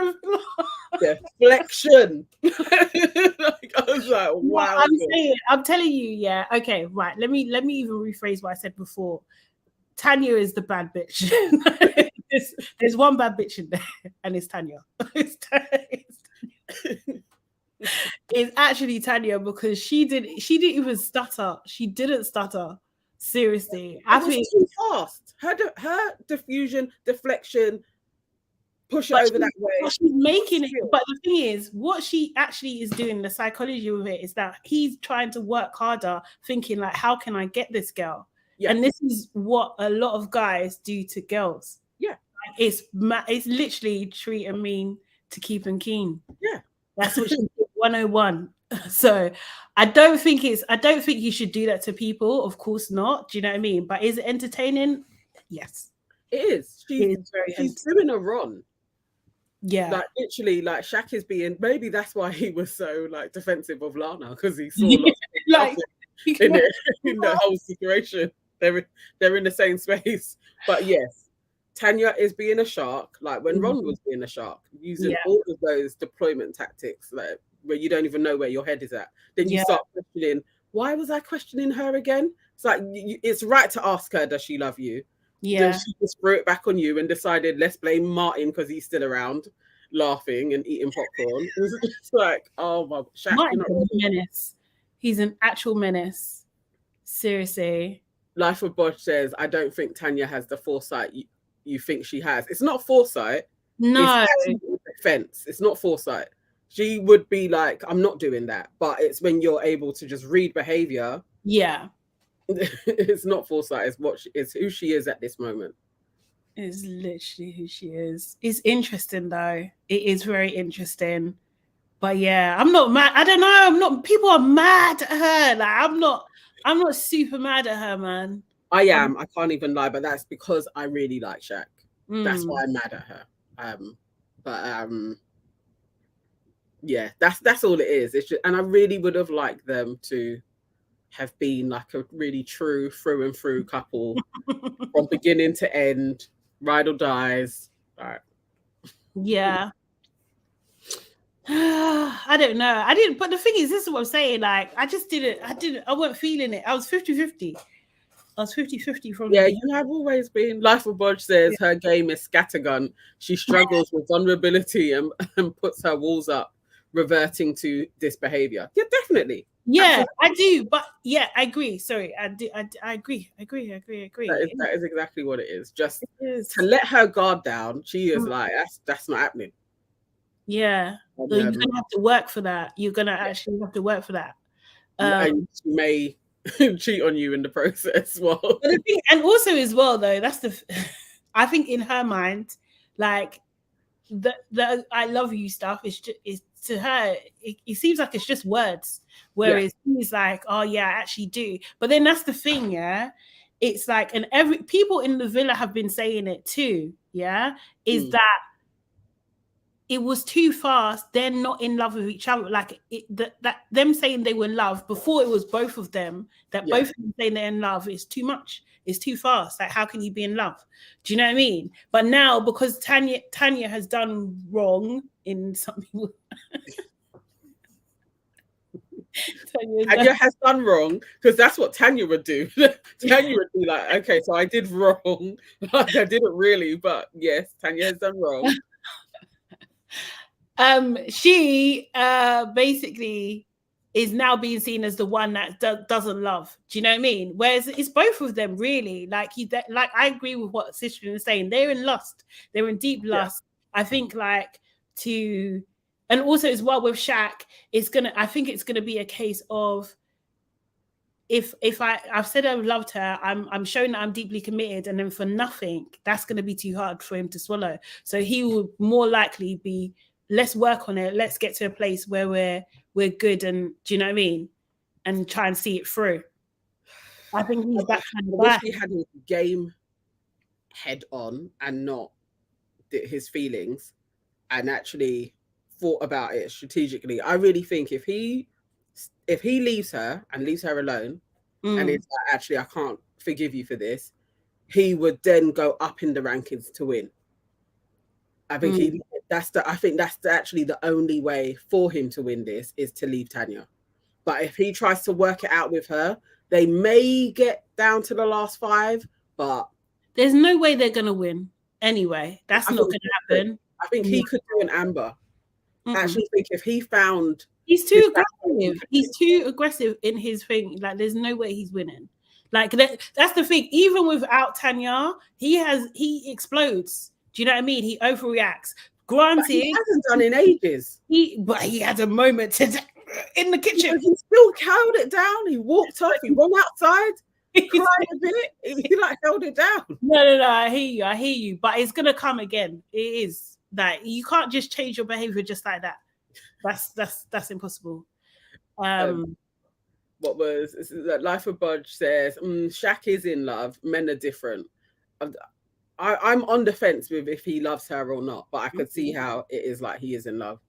the deflection. Like, I was like, wow. I'm telling you, yeah. Okay, right. Let me even rephrase what I said before. Tanya is the bad bitch. There's one bad bitch in there, and it's Tanya. It's actually Tanya, because she didn't even stutter. She didn't stutter. Seriously, I think too fast. Her diffusion, deflection, push it over that way. She's making it. But the thing is, what she actually is doing, the psychology of it, is that he's trying to work harder, thinking like, how can I get this girl? Yeah. And this is what a lot of guys do to girls. Yeah, it's literally treat and mean to keep them keen. Yeah, that's what she did, 101. So I don't think you should do that to people. Of course not. Do you know what I mean? But is it entertaining? Yes, it is. She's doing a run. Yeah, like literally, like Shaq is being. Maybe that's why he was so like defensive of Lana, because he saw like in the whole situation. They're in the same space. But yes, Tanya is being a shark, like when Ron was being a shark, using all of those deployment tactics, like where you don't even know where your head is at. Then you start questioning, why was I questioning her again? It's like, it's right to ask her, does she love you? Yeah. She just threw it back on you and decided, let's blame Martin because he's still around, laughing and eating popcorn. It's like, oh my, Shaq, Martin's you're not a menace. He's an actual menace. Seriously. Life of Bodge says, I don't think Tanya has the foresight you think she has. It's not foresight. No. It's defense. It's not foresight. She would be like, I'm not doing that. But it's when you're able to just read behavior. Yeah. It's not foresight. It's who she is at this moment. It's literally who she is. It's interesting though. It is very interesting. But yeah, I'm not mad. I don't know. People are mad at her. Like I'm not super mad at her, man. I am. I can't even lie, but that's because I really like Shaq. That's why I'm mad at her. Yeah, that's all it is. It's just, and I really would have liked them to have been like a really true through and through couple from beginning to end, ride or dies. All right. Yeah. I don't know. I didn't, but the thing is, this is what I'm saying. Like, I wasn't feeling it. I was 50-50. I was 50-50 from you have always been. Life of Bodge says her game is scattergun. She struggles with vulnerability and puts her walls up, reverting to this behavior. Yeah, definitely. Yeah, absolutely. I do. But yeah, I agree. Sorry, I agree. That is exactly what it is. Just to let her guard down, she is like, that's not happening. Yeah. So you're gonna have to work for that. You're gonna actually have to work for that. And she may cheat on you in the process. Well, and also as well, though, that's I think in her mind, like the I love you stuff is to her, it seems like it's just words. Whereas he's like, oh yeah, I actually do. But then that's the thing, yeah. It's like, and people in the villa have been saying it too, yeah. Is that it was too fast. They're not in love with each other. Like that them saying they were in love before it was both of them. That both of them saying they're in love is too much. It's too fast. Like how can you be in love? Do you know what I mean? But now because Tanya has done wrong in something. Tanya has done wrong because that's what Tanya would do. Tanya would be like, okay, so I did wrong. Like I didn't really, but yes, Tanya has done wrong. She basically is now being seen as the one that doesn't love. Do you know what I mean? Whereas it's both of them, really. Like I agree with what Sister is saying. They're in lust. They're in deep lust. Yeah. I think and also as well with Shaq, I think it's gonna be a case of if I've said I've loved her, I'm showing that I'm deeply committed, and then for nothing, that's gonna be too hard for him to swallow. So he will more likely be, let's work on it. Let's get to a place where we're good, and do you know what I mean? And try and see it through. I think he's that kind of guy. He had his game head on and not his feelings, and actually thought about it strategically. I really think if he leaves her and leaves her alone, and it's like, actually, I can't forgive you for this, he would then go up in the rankings to win. I think I think that's actually the only way for him to win this is to leave Tanya. But if he tries to work it out with her, they may get down to the last 5, but there's no way they're gonna win anyway. That's not gonna happen. I think he could do an Amber. I actually think if he found, he's too aggressive. He's too aggressive in his thing. Like there's no way he's winning. Like that's the thing. Even without Tanya, he explodes. Do you know what I mean? He overreacts. Granted, he hasn't done in ages. But he had a moment in the kitchen. He still held it down. He walked off. He went outside. He cried a bit. He like held it down. No. I hear you. But it's gonna come again. It is. Like you can't just change your behavior just like that. That's impossible. What was Life of Bodge says? Shaq is in love. Men are different. I'm on the fence with if he loves her or not, but I could see how it is like he is in love.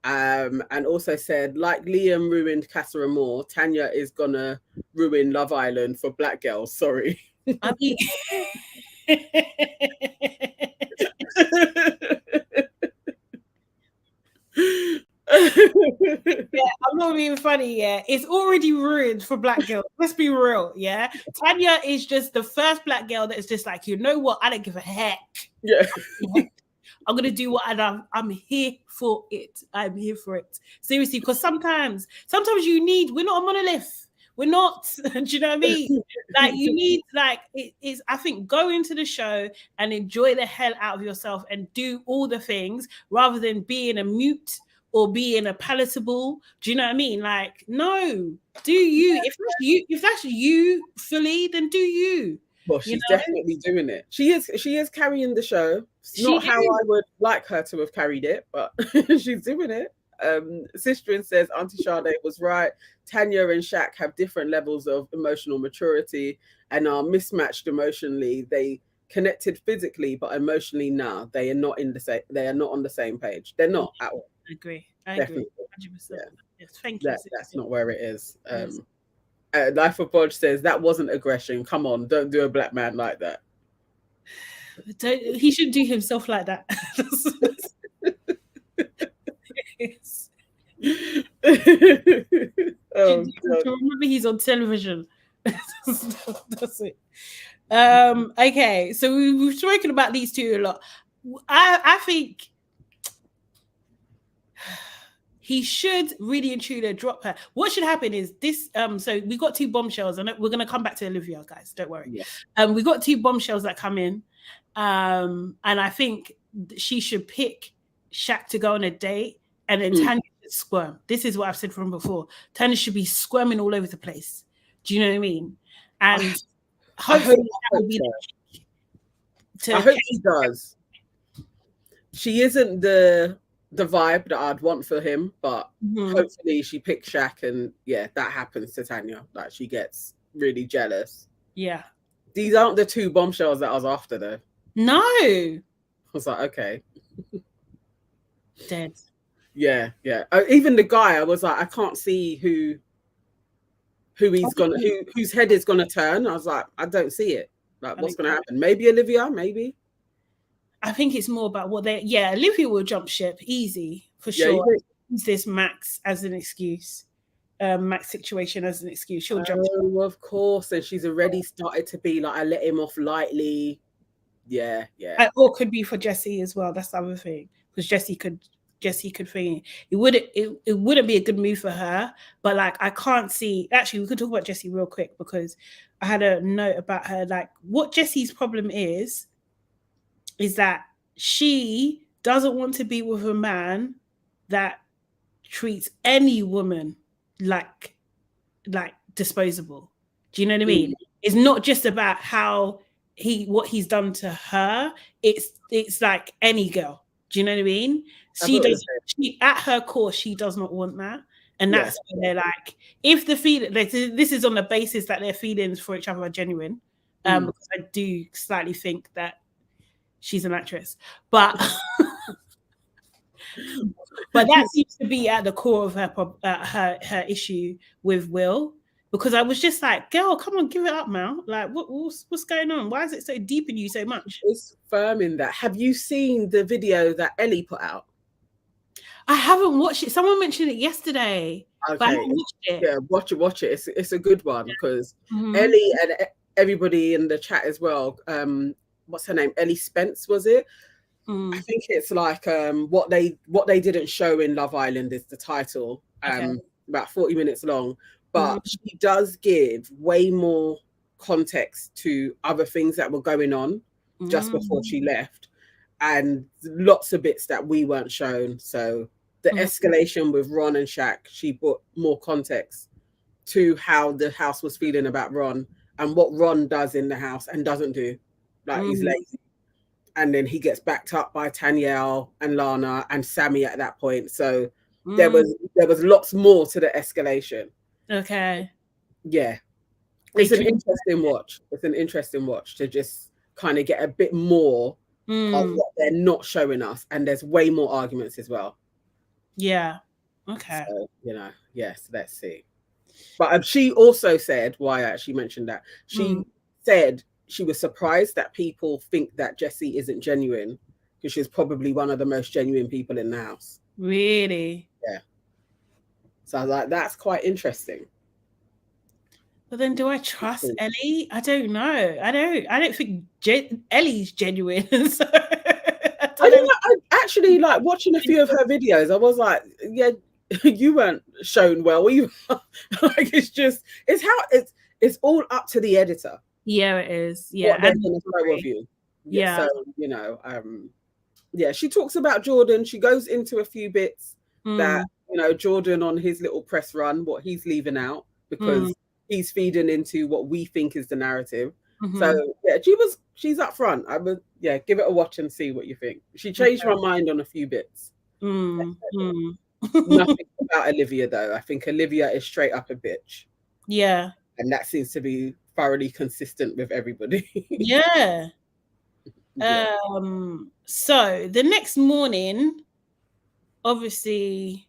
And also said, like Liam ruined Casa Amor, Tanya is gonna ruin Love Island for black girls. Sorry. I mean... I'm not being funny. Yeah, it's already ruined for black girls. Let's be real. Yeah, Tanya is just the first black girl that is just like, you know what? I don't give a heck. Yeah. I'm gonna do what I'm here for it. I'm here for it. Seriously, because sometimes you need. We're not a monolith. We're not. Do you know what I mean? Like you need, like it is. I think go into the show and enjoy the hell out of yourself and do all the things rather than being a mute or being a palatable. Do you know what I mean? Like, no, do you? If that's you fully, then do you. Well, she's definitely doing it. She is carrying the show. It's not how I would like her to have carried it, but she's doing it. Sistrin says Auntie Sade was right. Tanya and Shaq have different levels of emotional maturity and are mismatched emotionally. They connected physically, but emotionally, nah, they are not in the same. They are not on the same page. They're not at all. I agree. Definitely. 100%. Yeah. Yes, thank you. That's not where it is. Life of Bodge says that wasn't aggression. Come on, don't do a black man like that. He shouldn't do himself like that. Remember, he's on television. That's it. Okay, so we've spoken about these two a lot. I think he should really and truly drop her. What should happen is this. So we got 2 bombshells, and we're gonna come back to Olivia, guys. Don't worry. Yeah. We got 2 bombshells that come in, and I think she should pick Shaq to go on a date, and then Tanya should squirm. This is what I've said from before. Tanya should be squirming all over the place. Do you know what I mean? And hopefully that will be I hope she does. She isn't the vibe that I'd want for him, but hopefully she picks Shaq, and that happens to Tanya. Like she gets really jealous. Yeah. These aren't the 2 bombshells that I was after, though. No. I was like, okay. Dead. Yeah. Even the guy, I was like, I can't see whose head is gonna turn. I was like, I don't see it. Like, what's gonna happen? Maybe Olivia, maybe. I think it's more about what Olivia will jump ship easy for sure. Use this Max as an excuse. Max situation as an excuse. She'll jump ship. Oh, of course. And she's already started to be like, I let him off lightly. Yeah. Or could be for Jessie as well. That's the other thing. Because Jessie could think it wouldn't be a good move for her. But like I can't see. Actually, we could talk about Jessie real quick because I had a note about her. Like what Jessie's problem is that she doesn't want to be with a man that treats any woman like disposable. Do you know what I mean? It's not just about what he's done to her. It's like any girl. Do you know what I mean? She at her core, she does not want that. And that's when they're like, if the feeling, this is on the basis that their feelings for each other are genuine. Because I do slightly think that she's an actress, but that seems to be at the core of her issue with Will. Because I was just like, girl, come on, give it up, Mal. Like, what's going on? Why is it so deep in you so much? It's firm in that. Have you seen the video that Ellie put out? I haven't watched it. Someone mentioned it yesterday. Okay. But I haven't watched it. Yeah, watch it. It's a good one because Ellie and everybody in the chat as well. What's her name? Ellie Spence, was it? I think it's like what they didn't show in Love Island is the title. About 40 minutes long. But she does give way more context to other things that were going on just before she left, and lots of bits that we weren't shown. So the escalation with Ron and Shaq, she brought more context to how the house was feeling about Ron and what Ron does in the house and doesn't do. Like he's lazy. And then he gets backed up by Tanyelle and Lana and Sammy at that point. So there was lots more to the escalation. Okay. Yeah. It's an interesting watch. It's an interesting watch to just kind of get a bit more of what they're not showing us. And there's way more arguments as well. Yeah. Okay. So, yes, let's see. But she also said, why I actually mentioned that, she said she was surprised that people think that Jessie isn't genuine because she's probably one of the most genuine people in the house. Really? Yeah. So I was like, that's quite interesting. But then, do I trust Ellie? I don't know. I don't think Ellie's genuine. So I actually like watching a few of her videos. I was like, yeah, you weren't shown well either. Like it's all up to the editor. Yeah, it is. Yeah, what they're going to show of you. Yeah. So yeah, she talks about Jordan. She goes into a few bits that Jordan on his little press run, what he's leaving out because he's feeding into what we think is the narrative. So yeah, she's up front. I would give it a watch and see what you think. She changed my mind on a few bits. Nothing about Olivia though. I think Olivia is straight up a bitch. Yeah. And that seems to be thoroughly consistent with everybody. Yeah. So the next morning, obviously,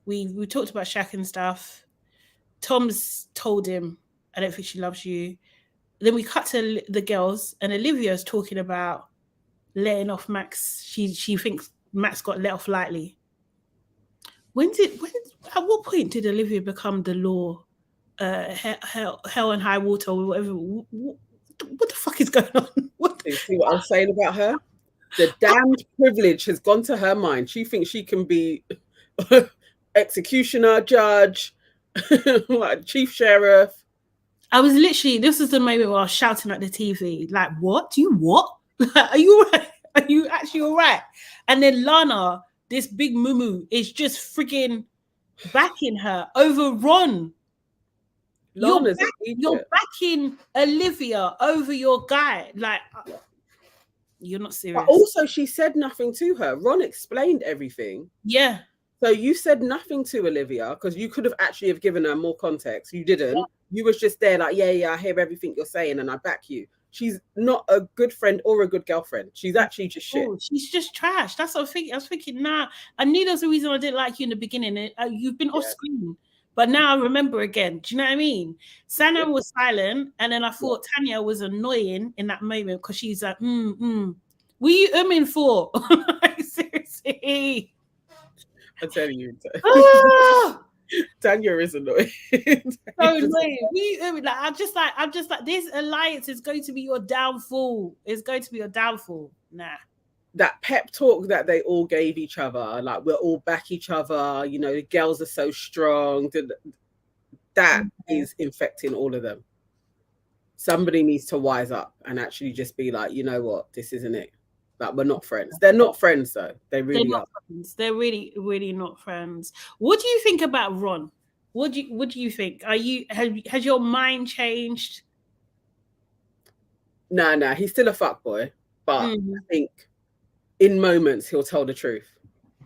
we talked about Shaq and stuff. Tom's told him, I don't think she loves you. Then we cut to the girls, and Olivia's talking about letting off Max. She thinks Max got let off lightly. At what point did Olivia become the law? Hell and high water or whatever. What the fuck is going on? You see what I'm saying about her? The damned privilege has gone to her mind. She thinks she can be executioner, judge, like chief sheriff. I was literally, this is the moment where I was shouting at the TV, like, what? Do you what? Are you all right? Are you actually all right? And then Lana, this big mumu, is just freaking backing her over Ron. You're backing Olivia over your guy. Like, you're not serious. But also, she said nothing to her. Ron explained everything. Yeah. So you said nothing to Olivia because you could have actually have given her more context. You didn't. Yeah. You was just there like, yeah, I hear everything you're saying and I back you. She's not a good friend or a good girlfriend. She's actually just shit. She's just trash. That's what I was thinking. I was thinking, nah, I knew there was a reason I didn't like you in the beginning. You've been off screen. But now I remember again. Do you know what I mean? Sana was silent, and then I thought Tanya was annoying in that moment because she's like, What are you umming for? Seriously. I'm telling you. Tanya is annoying. So annoying. I'm just like, this alliance is going to be your downfall. It's going to be your downfall. Nah. That pep talk that they all gave each other, like we're all back each other, the girls are so strong. That is infecting all of them. Somebody needs to wise up and actually just be like, you know what, this isn't it. Like, we're not friends. They're not friends though. They really are. Friends. They're really, really not friends. What do you think about Ron? What do you think? Has your mind changed? No, he's still a fuckboy, but I think in moments he'll tell the truth,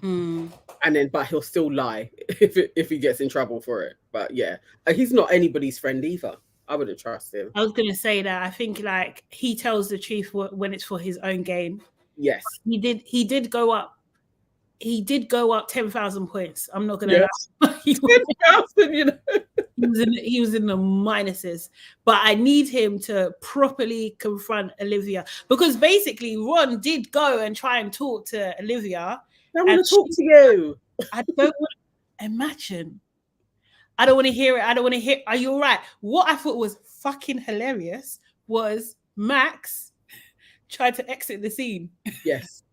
and then but he'll still lie if he gets in trouble for it. But yeah, he's not anybody's friend either. I wouldn't trust him. I was gonna say that. I think like he tells the truth when it's for his own gain. Yes, he did go up. He did go up 10,000 points. I'm not gonna lie. 10,000, he was in the minuses, but I need him to properly confront Olivia because basically Ron did go and try and talk to Olivia. I want to talk to you. I don't want to imagine. I don't want to hear it. I don't want to hear. Are you all right? What I thought was fucking hilarious was Max tried to exit the scene. Yes.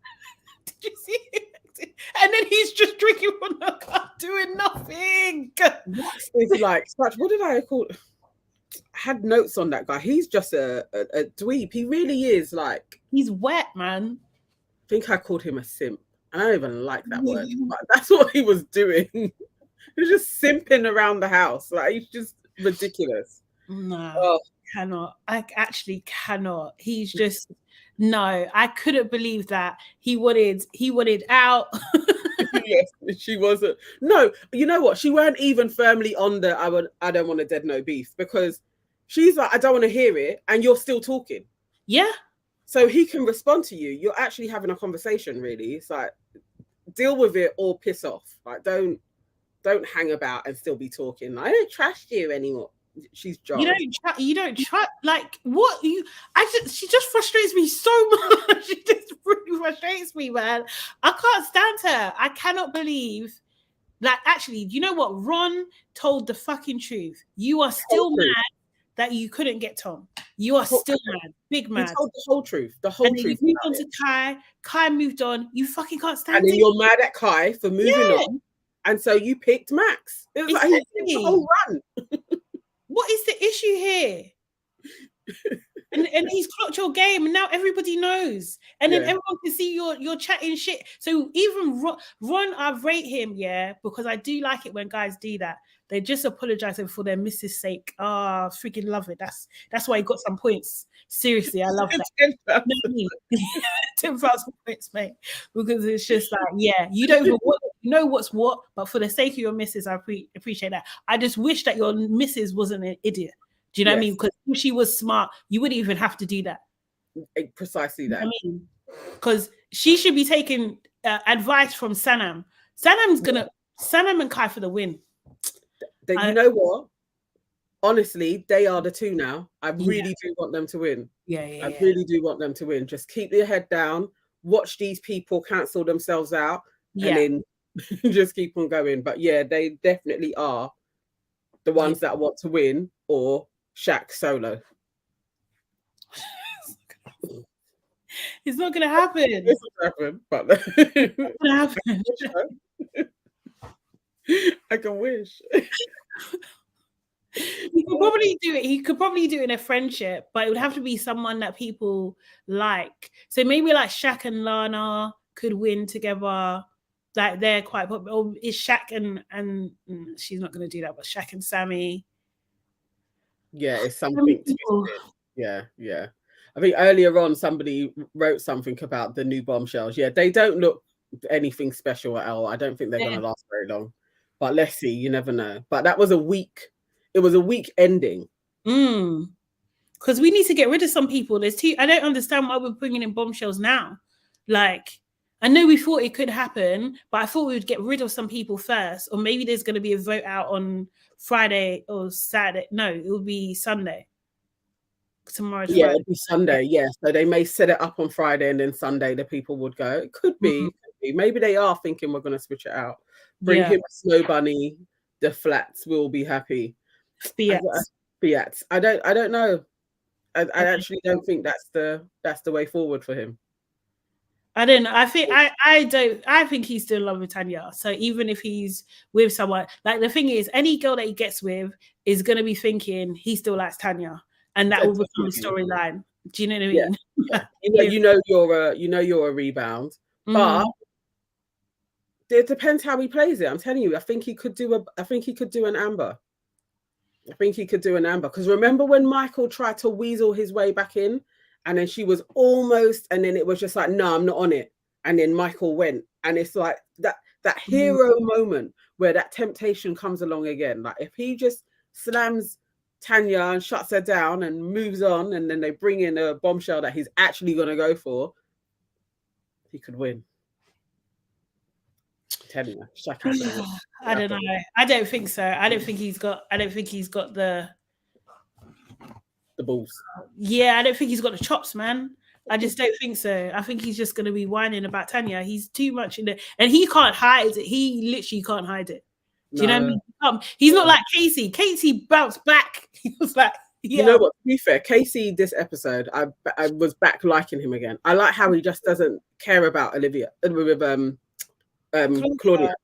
Did you see him? And then he's just drinking from the cup, doing nothing. Max is like such. What did I call? I had notes on that guy. He's just a dweeb. He really is like. He's wet, man. I think I called him a simp. I don't even like that word, but that's what he was doing. He was just simping around the house. Like, he's just ridiculous. No, cannot. I actually cannot. He's just no. I couldn't believe that he wanted out. Yes, she wasn't. No, you know what? She weren't even firmly on the I don't want a dead no beef because she's like, I don't want to hear it, and you're still talking. Yeah. So he can respond to you. You're actually having a conversation, really. It's like, deal with it or piss off. Like, don't hang about and still be talking. Like, I don't trust you anymore. She's jarring. You don't trust. Like, what you? She just frustrates me so much. She just really frustrates me, man. I can't stand her. I cannot believe Like, actually, you know what? Ron told the fucking truth. You are still mad that you couldn't get Tom. You are still mad. Big mad. He told the whole truth. The whole and then truth. You moved on to Kai. Kai moved on. You fucking can't stand it. And then you're mad at Kai for moving on. And so you picked Max. It was like the whole run. What is the issue here? and he's clocked your game, and now everybody knows, and then everyone can see you're chatting shit. So even Ron, I rate him, because I do like it when guys do that. They're just apologizing for their missus' sake. Freaking love it. That's why he got some points. Seriously, I love that. 10,000 points, mate. Because it's just like, you don't even know what's what, but for the sake of your missus, I appreciate that. I just wish that your missus wasn't an idiot. Do you know what I mean? Because if she was smart, you wouldn't even have to do that. Precisely that. You know what I mean? Because she should be taking advice from Sanam. Sanam and Kai for the win. You know what? Honestly, they are the two now. I really do want them to win. I really do want them to win. Just keep your head down. Watch these people cancel themselves out. And then just keep on going. But they definitely are the ones that want to win, or Shaq solo. It's not going to happen. It's not going to happen, but it's not going to happen. I can wish. He could probably do it. He could probably do it in a friendship, but it would have to be someone that people like. So maybe like Shaq and Lana could win together. Like they're quite popular. Or is Shaq and she's not going to do that, but Shaq and Sammy. Yeah, it's something. Yeah. I think earlier on somebody wrote something about the new bombshells. Yeah, they don't look anything special at all. I don't think they're going to last very long. But let's see. You never know. But that was a week. It was a week ending. Because we need to get rid of some people. I don't understand why we're bringing in bombshells now. Like, I know we thought it could happen, but I thought we would get rid of some people first. Or maybe there's going to be a vote out on Friday or Saturday. No, it will be Sunday. Tomorrow's Friday. It'll be Sunday. So they may set it up on Friday and then Sunday the people would go. It could be. Maybe they are thinking we're going to switch it out. Bring him Snow Bunny. The flats will be happy. Fiats. I don't know. I actually don't think that's the way forward for him. I don't know. I think he's still in love with Tanya. So even if he's with someone, like the thing is, any girl that he gets with is gonna be thinking he still likes Tanya, and that will become the storyline. Do you know what I mean? Yeah. You're a rebound, but it depends how he plays it. I'm telling you, I think he could do an Amber. I think he could do an Amber, because remember when Michael tried to weasel his way back in, and then she was almost, and then it was just like, no, I'm not on it. And then Michael went, and it's like that hero moment where that temptation comes along again. Like if he just slams Tanya and shuts her down and moves on, and then they bring in a bombshell that he's actually going to go for, he could win. I don't know. I don't think so. I don't think he's got the balls. Yeah, I don't think he's got the chops, man. I just don't think so. I think he's just going to be whining about Tanya. He's too much in there, and he can't hide it. He literally can't hide it. Do you know what I mean? He's not like Casey. Casey bounced back. He was like, You know what? To be fair, Casey, this episode, I was back liking him again. I like how he just doesn't care about Olivia with Claudia.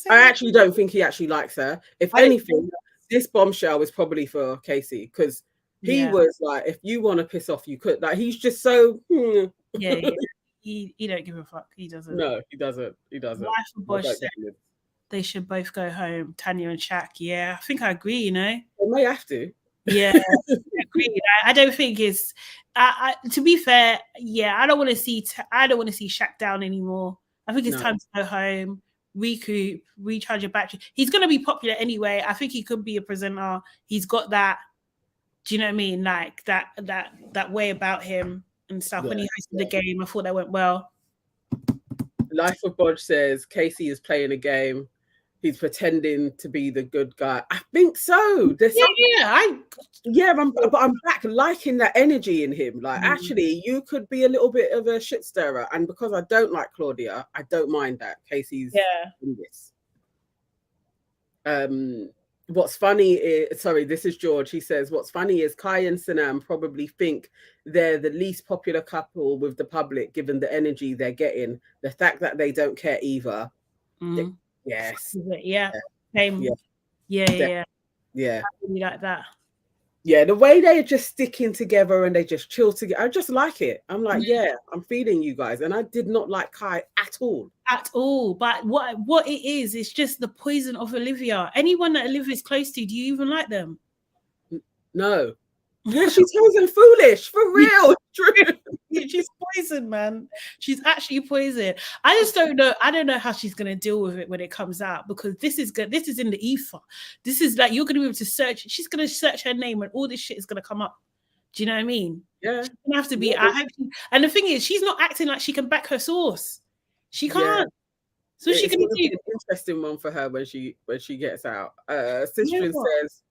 I actually don't think he actually likes her. If anything, this bombshell was probably for Casey, because he was like, if you want to piss off, you could. Like, he's just so. He don't give a fuck. He doesn't. No, he doesn't. Wife and Bosch said they should both go home. Tanya and Shaq. Yeah, I think I agree. You know, they may have to. Yeah, I agree. I don't think it's. To be fair, I don't want to see. I don't want to see Shaq down anymore. I think it's time to go home, recoup, recharge your battery. He's going to be popular anyway. I think he could be a presenter. He's got that. Do you know what I mean? Like that way about him and stuff. When he hosted the game, I thought that went well. Life of Bodge says Casey is playing a game. He's pretending to be the good guy. I think so. I'm back liking that energy in him. Like, actually, you could be a little bit of a shit stirrer, and because I don't like Claudia, I don't mind that Casey's in this. What's funny is, sorry, this is George. He says, what's funny is Kai and Sanam probably think they're the least popular couple with the public, given the energy they're getting. The fact that they don't care either. Yes. Yeah. Same. Yeah. Yeah. Really like that. Yeah, the way they're just sticking together and they just chill together, I just like it. I'm like, yeah, I'm feeling you guys. And I did not like Kai at all. At all. But what it is, it's just the poison of Olivia. Anyone that Olivia's close to, do you even like them? No. Yeah, she's poison foolish, for real. True. She's poison, man. She's actually poison. I just don't know. I don't know how she's gonna deal with it when it comes out, because this is good. This is in the ether. This is like, you're gonna be able to search. She's gonna search her name and all this shit is gonna come up. Do you know what I mean? Yeah. She's gonna have to be. I hope. And the thing is, she's not acting like she can back her source. She can't. So she can do an interesting one for her when she gets out. Sistren says,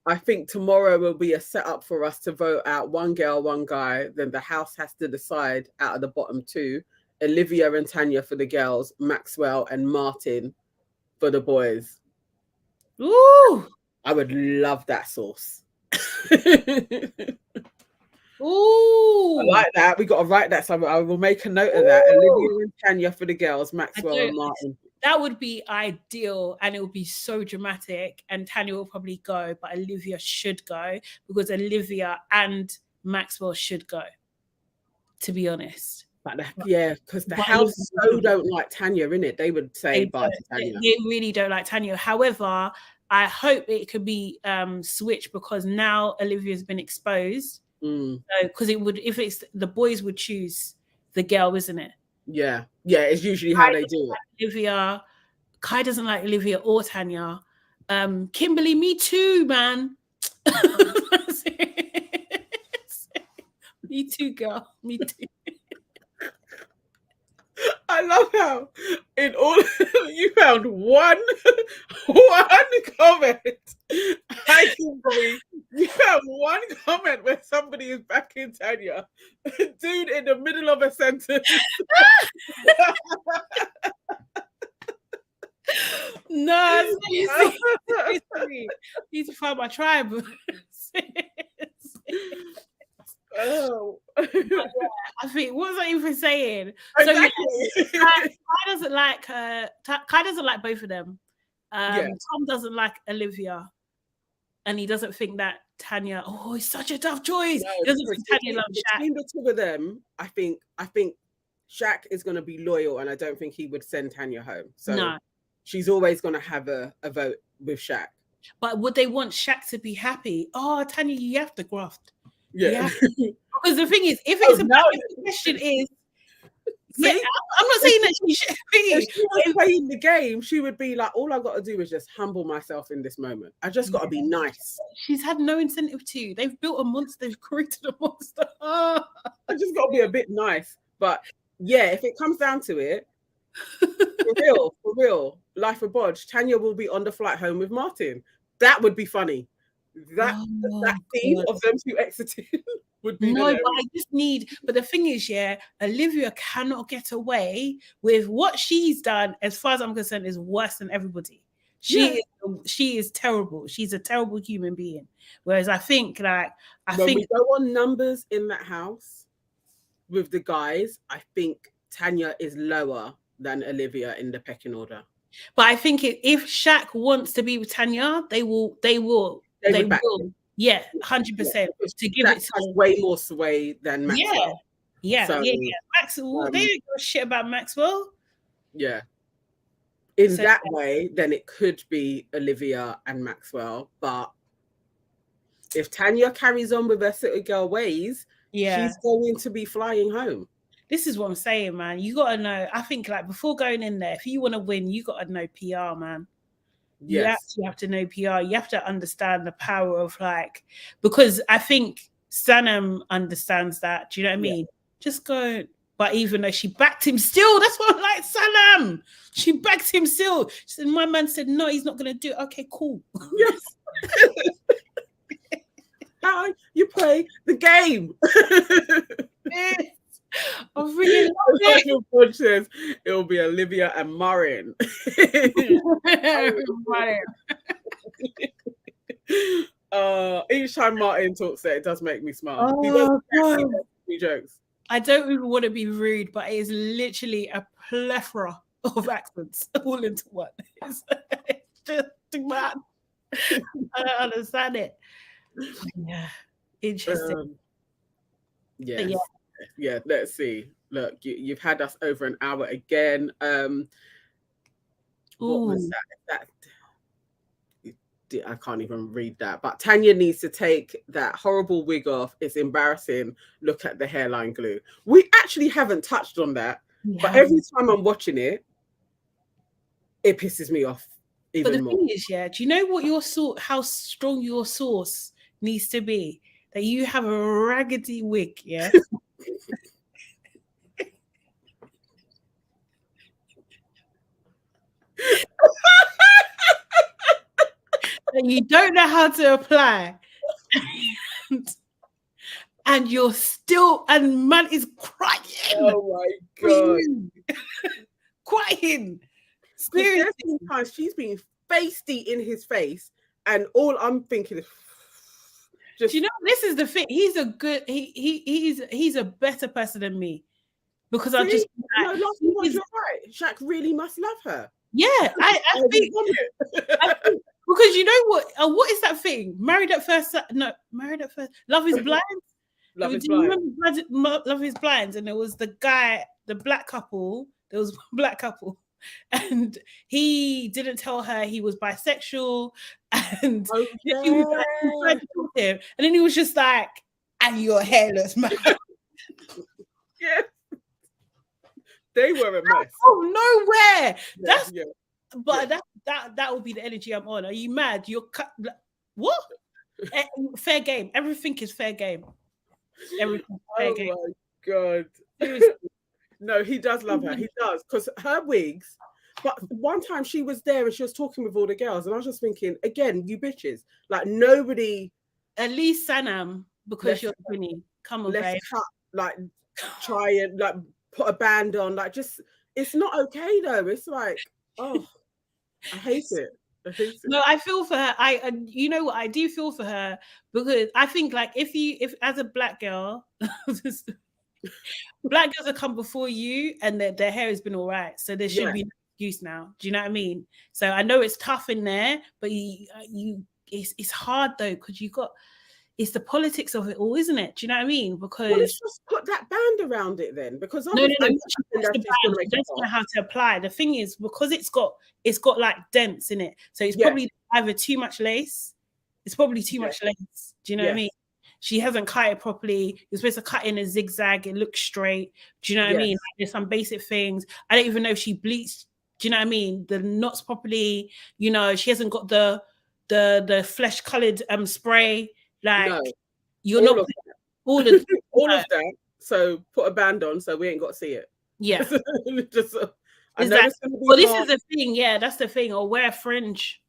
I think tomorrow will be a setup for us to vote out one girl, one guy. Then the house has to decide out of the bottom two: Olivia and Tanya for the girls, Maxwell and Martin for the boys. Ooh, I would love that sauce. Ooh, I like that. We got to write that somewhere. I will make a note of that. Olivia and Tanya for the girls, Maxwell and Martin. That would be ideal, and it would be so dramatic. And Tanya will probably go, but Olivia should go, because Olivia and Maxwell should go, to be honest. But because the house so don't like Tanya, innit? They would say bye to Tanya. They really don't like Tanya. However, I hope it could be switched, because now Olivia's been exposed. Because it would, if it's the boys would choose the girl, isn't it? Yeah, it's usually how they do it. Olivia, Kai doesn't like Olivia or Tanya. Kimberly, me too, man. Me too, girl. Me too. I love how in all you found one comment. I can believe you found one comment where somebody is backing Tanya. Dude, in the middle of a sentence. No, seriously. Need to find my tribe. Oh, I think, what was I even saying? Exactly. So Kai doesn't like her. Kai doesn't like both of them. Tom doesn't like Olivia, and he doesn't think that Tanya. Oh, it's such a tough choice. He doesn't think Tanya loves Shaq. Between the two of them, I think Shaq is going to be loyal, and I don't think he would send Tanya home. So she's always going to have a vote with Shaq. But would they want Shaq to be happy? Oh, Tanya, you have to graft. Yeah. Because the thing is, if it's the question is, I'm not saying that she should be. If she was playing the game, she would be like, all I've got to do is just humble myself in this moment. I just got to be nice. She's had no incentive to. They've built a monster. They've created a monster. I just got to be a bit nice. But yeah, if it comes down to it, for real, life of Bodge, Tanya will be on the flight home with Martin. That would be funny. That scene of them two exiting would be hilarious. But I just need. But the thing is, Olivia cannot get away with what she's done. As far as I'm concerned, is worse than everybody. She is terrible. She's a terrible human being. Whereas I think when we go on numbers in that house with the guys, I think Tanya is lower than Olivia in the pecking order. But I think if Shaq wants to be with Tanya, they will. They will. Yeah, 100%. To give it way more sway than Maxwell. Yeah. Maxwell, they don't give a shit about Maxwell. Yeah. In that way, then it could be Olivia and Maxwell. But if Tanya carries on with her city girl ways, she's going to be flying home. This is what I'm saying, man. You got to know. I think before going in there, if you want to win, you got to know PR, man. Yes. You have to know PR. You have to understand the power of because I think Sanam understands that. Do you know what I mean? Just go. But even though she backed him still, that's what I'm like, Sanam. She backed him still. She said, my man said, no, he's not going to do it. Okay, cool. Yes. How you play the game. I really love it. Says it will be Olivia and Marin. Each time Martin talks it does make me smile. Oh, he jokes. I don't even want to be rude, but it is literally a plethora of accents all into one. It's just too much. I don't understand it. Yeah, interesting. Yes. Yeah, let's see. Look, you've had us over an hour again. What was that? I can't even read that. But Tanya needs to take that horrible wig off. It's embarrassing. Look at the hairline glue. We actually haven't touched on that. But every time I'm watching it, it pisses me off even more. But the thing is, yeah, do you know what how strong your sauce needs to be? That you have a raggedy wig, yeah? And you don't know how to apply. And you're still, and man is crying. Oh my God. Crying. Seriously. Sometimes she's being feisty in his face, and all I'm thinking is just, do you know, this is the thing. He's a good, he's a better person than me. Because I just you're right. Shaq really must love her. Yeah, I think because you know what is that thing? Married at first Love is Blind. Love is Blind. Love is Blind, and there was the guy, the black couple. There was one black couple, and he didn't tell her he was bisexual, and she was like, trying to talk to him, and then he was just like, "And you're hairless, man." Yeah. They were a mess. Oh, nowhere. But that would be the energy I'm on. Are you mad? You're what? Fair game. Everything is fair game. Everything fair game. Oh my God. Seriously. No, he does love her. He does, because her wigs. But one time she was there and she was talking with all the girls, and I was just thinking, again, you bitches, like nobody. At least Sanam, because you're Winnie. Come on, babe. Like try and like put a band on, like just it's not okay though. It's like, oh, I hate it. No, I feel for her. You know what, I do feel for her, because I think like if as a black girl, black girls have come before you and their hair has been all right, so there should be no excuse now. Do you know what I mean? So I know it's tough in there, but it's hard though, because it's the politics of it all, isn't it? Do you know what I mean? Because let's just put that band around it then. Because no, she doesn't know how to apply. The thing is, because it's got like dents in it, so it's probably either too much lace. It's probably too much lace. Do you know what I mean? She hasn't cut it properly. You're supposed to cut in a zigzag. It looks straight. Do you know what I mean? Like, there's some basic things. I don't even know if she bleached. Do you know what I mean? The knots properly. You know, she hasn't got the flesh colored spray. Like you're not all of that. So put a band on, so we ain't got to see it. Yeah. Just, well, this is the thing. Yeah, that's the thing. Or wear a fringe.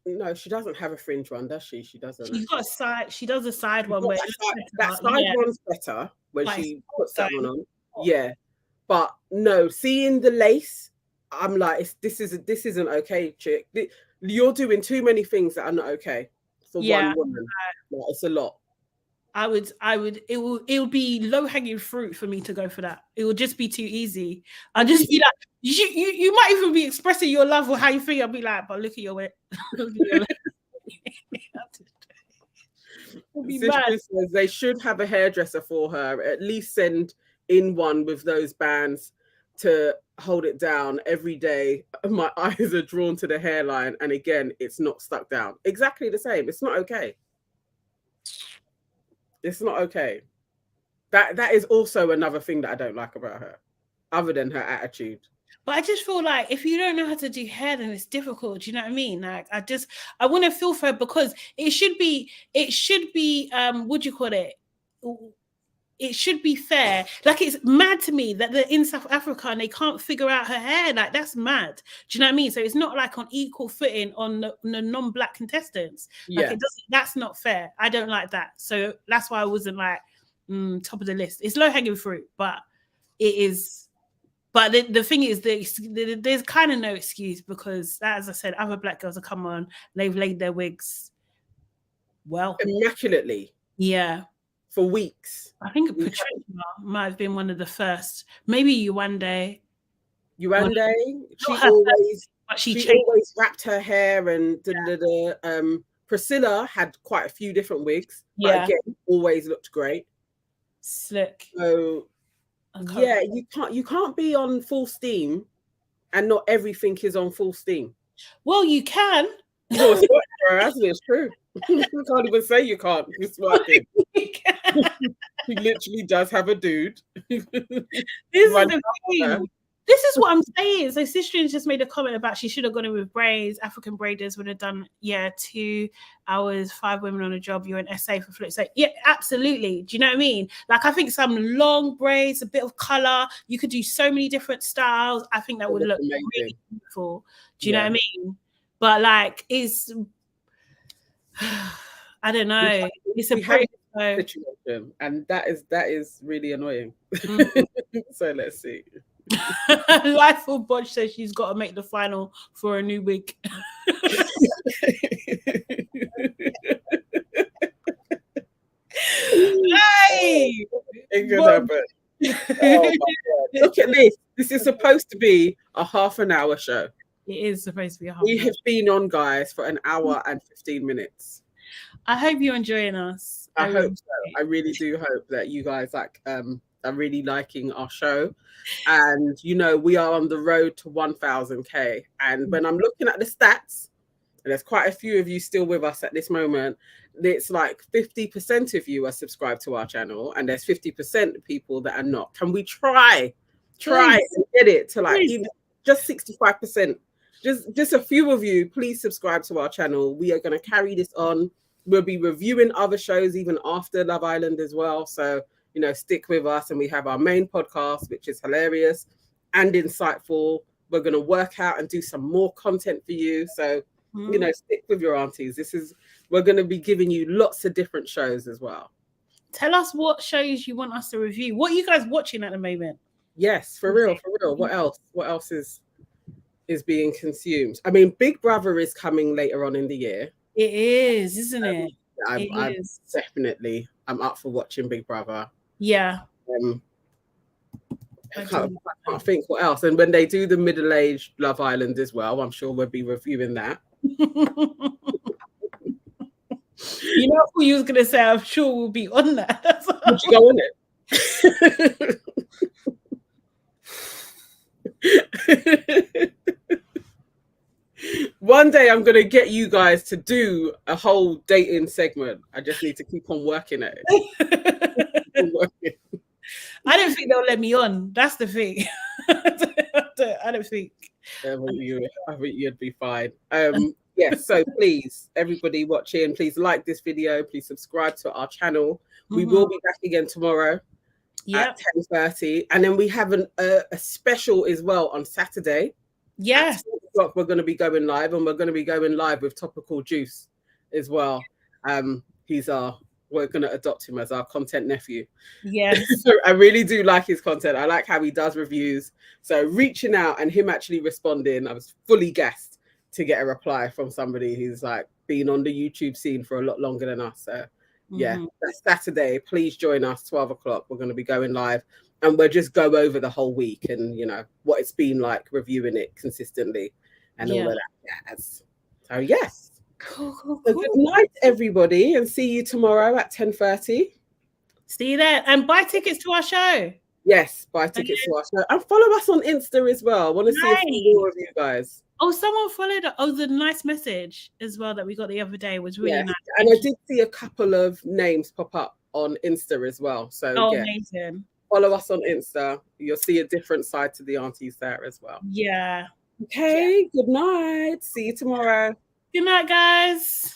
No, she doesn't have a fringe one, does she? She doesn't. She's got a side. She does a side one where that side one's better when she puts that one on. Yeah, but no, seeing the lace, I'm like, this isn't okay, chick. You're doing too many things that are not okay for one woman. Like, it's a lot. I would. It will be low hanging fruit for me to go for that. It will just be too easy. I'll just be like, you might even be expressing your love or how you feel. I'll be like, but look at your way. Says they should have a hairdresser for her. At least send in one with those bands to hold it down every day. My eyes are drawn to the hairline, and again, it's not stuck down. Exactly the same. It's not okay. It's not okay. That is also another thing that I don't like about her, other than her attitude. But I just feel like if you don't know how to do hair, then it's difficult. Do you know what I mean? Like I want to feel for her, because it should be what do you call it? It should be fair. Like, it's mad to me that they're in South Africa and they can't figure out her hair. Like, that's mad. Do you know what I mean? So it's not like on equal footing on the non-black contestants. Like, that's not fair. I don't like that. So that's why I wasn't like top of the list. It's low hanging fruit, but it is But the thing is, there's kind of no excuse because, as I said, other black girls have come on, they've laid their wigs well, immaculately. Yeah. For weeks. I think Patricia might have been one of the first. Maybe Yewande. Yewande, she always wrapped her hair, and Priscilla had quite a few different wigs. But again, always looked great. Slick. So yeah, you can't be on full steam and not everything is on full steam. Well, you can. No, it's not, it's true. You can't even say you can't. It's working. He literally does have a dude. This is what I'm saying. So Sistrian's just made a comment about she should have gone in with braids. African braiders would have done 2 hours, 5 women on a job. You're an essay for flip. So yeah, absolutely. Do you know what I mean? Like I think some long braids, a bit of color. You could do so many different styles. I think that would look really beautiful. Do you know what I mean? But like, it's I don't know. It's a pretty situation, and that is really annoying. So let's see. Lifeful Bodge says she's got to make the final for a new wig. Hey! It could happen. Oh my God. Look at this. This is supposed to be a half an hour show. It is supposed to be a half. We have been on, guys, for an hour and 15 minutes. I hope you're enjoying us. I hope so. I really do hope that you guys are really liking our show. And you know, we are on the road to 1,000K. And when I'm looking at the stats, and there's quite a few of you still with us at this moment, it's like 50% of you are subscribed to our channel, and there's 50% of people that are not. Can we try and get it to like even just 65%? Just a few of you, please subscribe to our channel. We are going to carry this on. We'll be reviewing other shows even after Love Island as well. So, you know, stick with us. And we have our main podcast, which is hilarious and insightful. We're going to work out and do some more content for you. So, you know, stick with your aunties. We're going to be giving you lots of different shows as well. Tell us what shows you want us to review. What are you guys watching at the moment? Yes, for real. What else is being consumed? I mean, Big Brother is coming later on in the year. It is, isn't it? I'm up for watching Big Brother. Yeah. I can't think what else. And when they do the middle-aged Love Island as well, I'm sure we'll be reviewing that. You know what you was gonna say? I'm sure we'll be on that. Would you go on it? One day I'm going to get you guys to do a whole dating segment. I just need to keep on working at it. I don't think they'll let me on. That's the thing. I don't think. I think you'd be fine. Yes, so please, everybody watching, please like this video. Please subscribe to our channel. We will be back again tomorrow at 10:30. And then we have a special as well on Saturday. Yes. We're going to be going live, and we're going to be going live with Topical Juice as well. We're going to adopt him as our content nephew. Yes. So I really do like his content. I like how he does reviews. So reaching out and him actually responding, I was fully gassed to get a reply from somebody who's like been on the YouTube scene for a lot longer than us. So yeah, that's Saturday. Please join us, 12 o'clock. We're going to be going live. And we'll just go over the whole week and, you know, what it's been like reviewing it consistently and all of that jazz. So, yes. Cool. So good night, everybody, and see you tomorrow at 10:30. See you there. And buy tickets to our show. Yes, buy tickets to our show. And follow us on Insta as well. I want to see a few more of you guys. Oh, someone followed. The nice message as well that we got the other day was really nice. And I did see a couple of names pop up on Insta as well. So, amazing. Follow us on Insta. You'll see a different side to the aunties there as well. Yeah. Okay. Yeah. Good night. See you tomorrow. Good night, guys.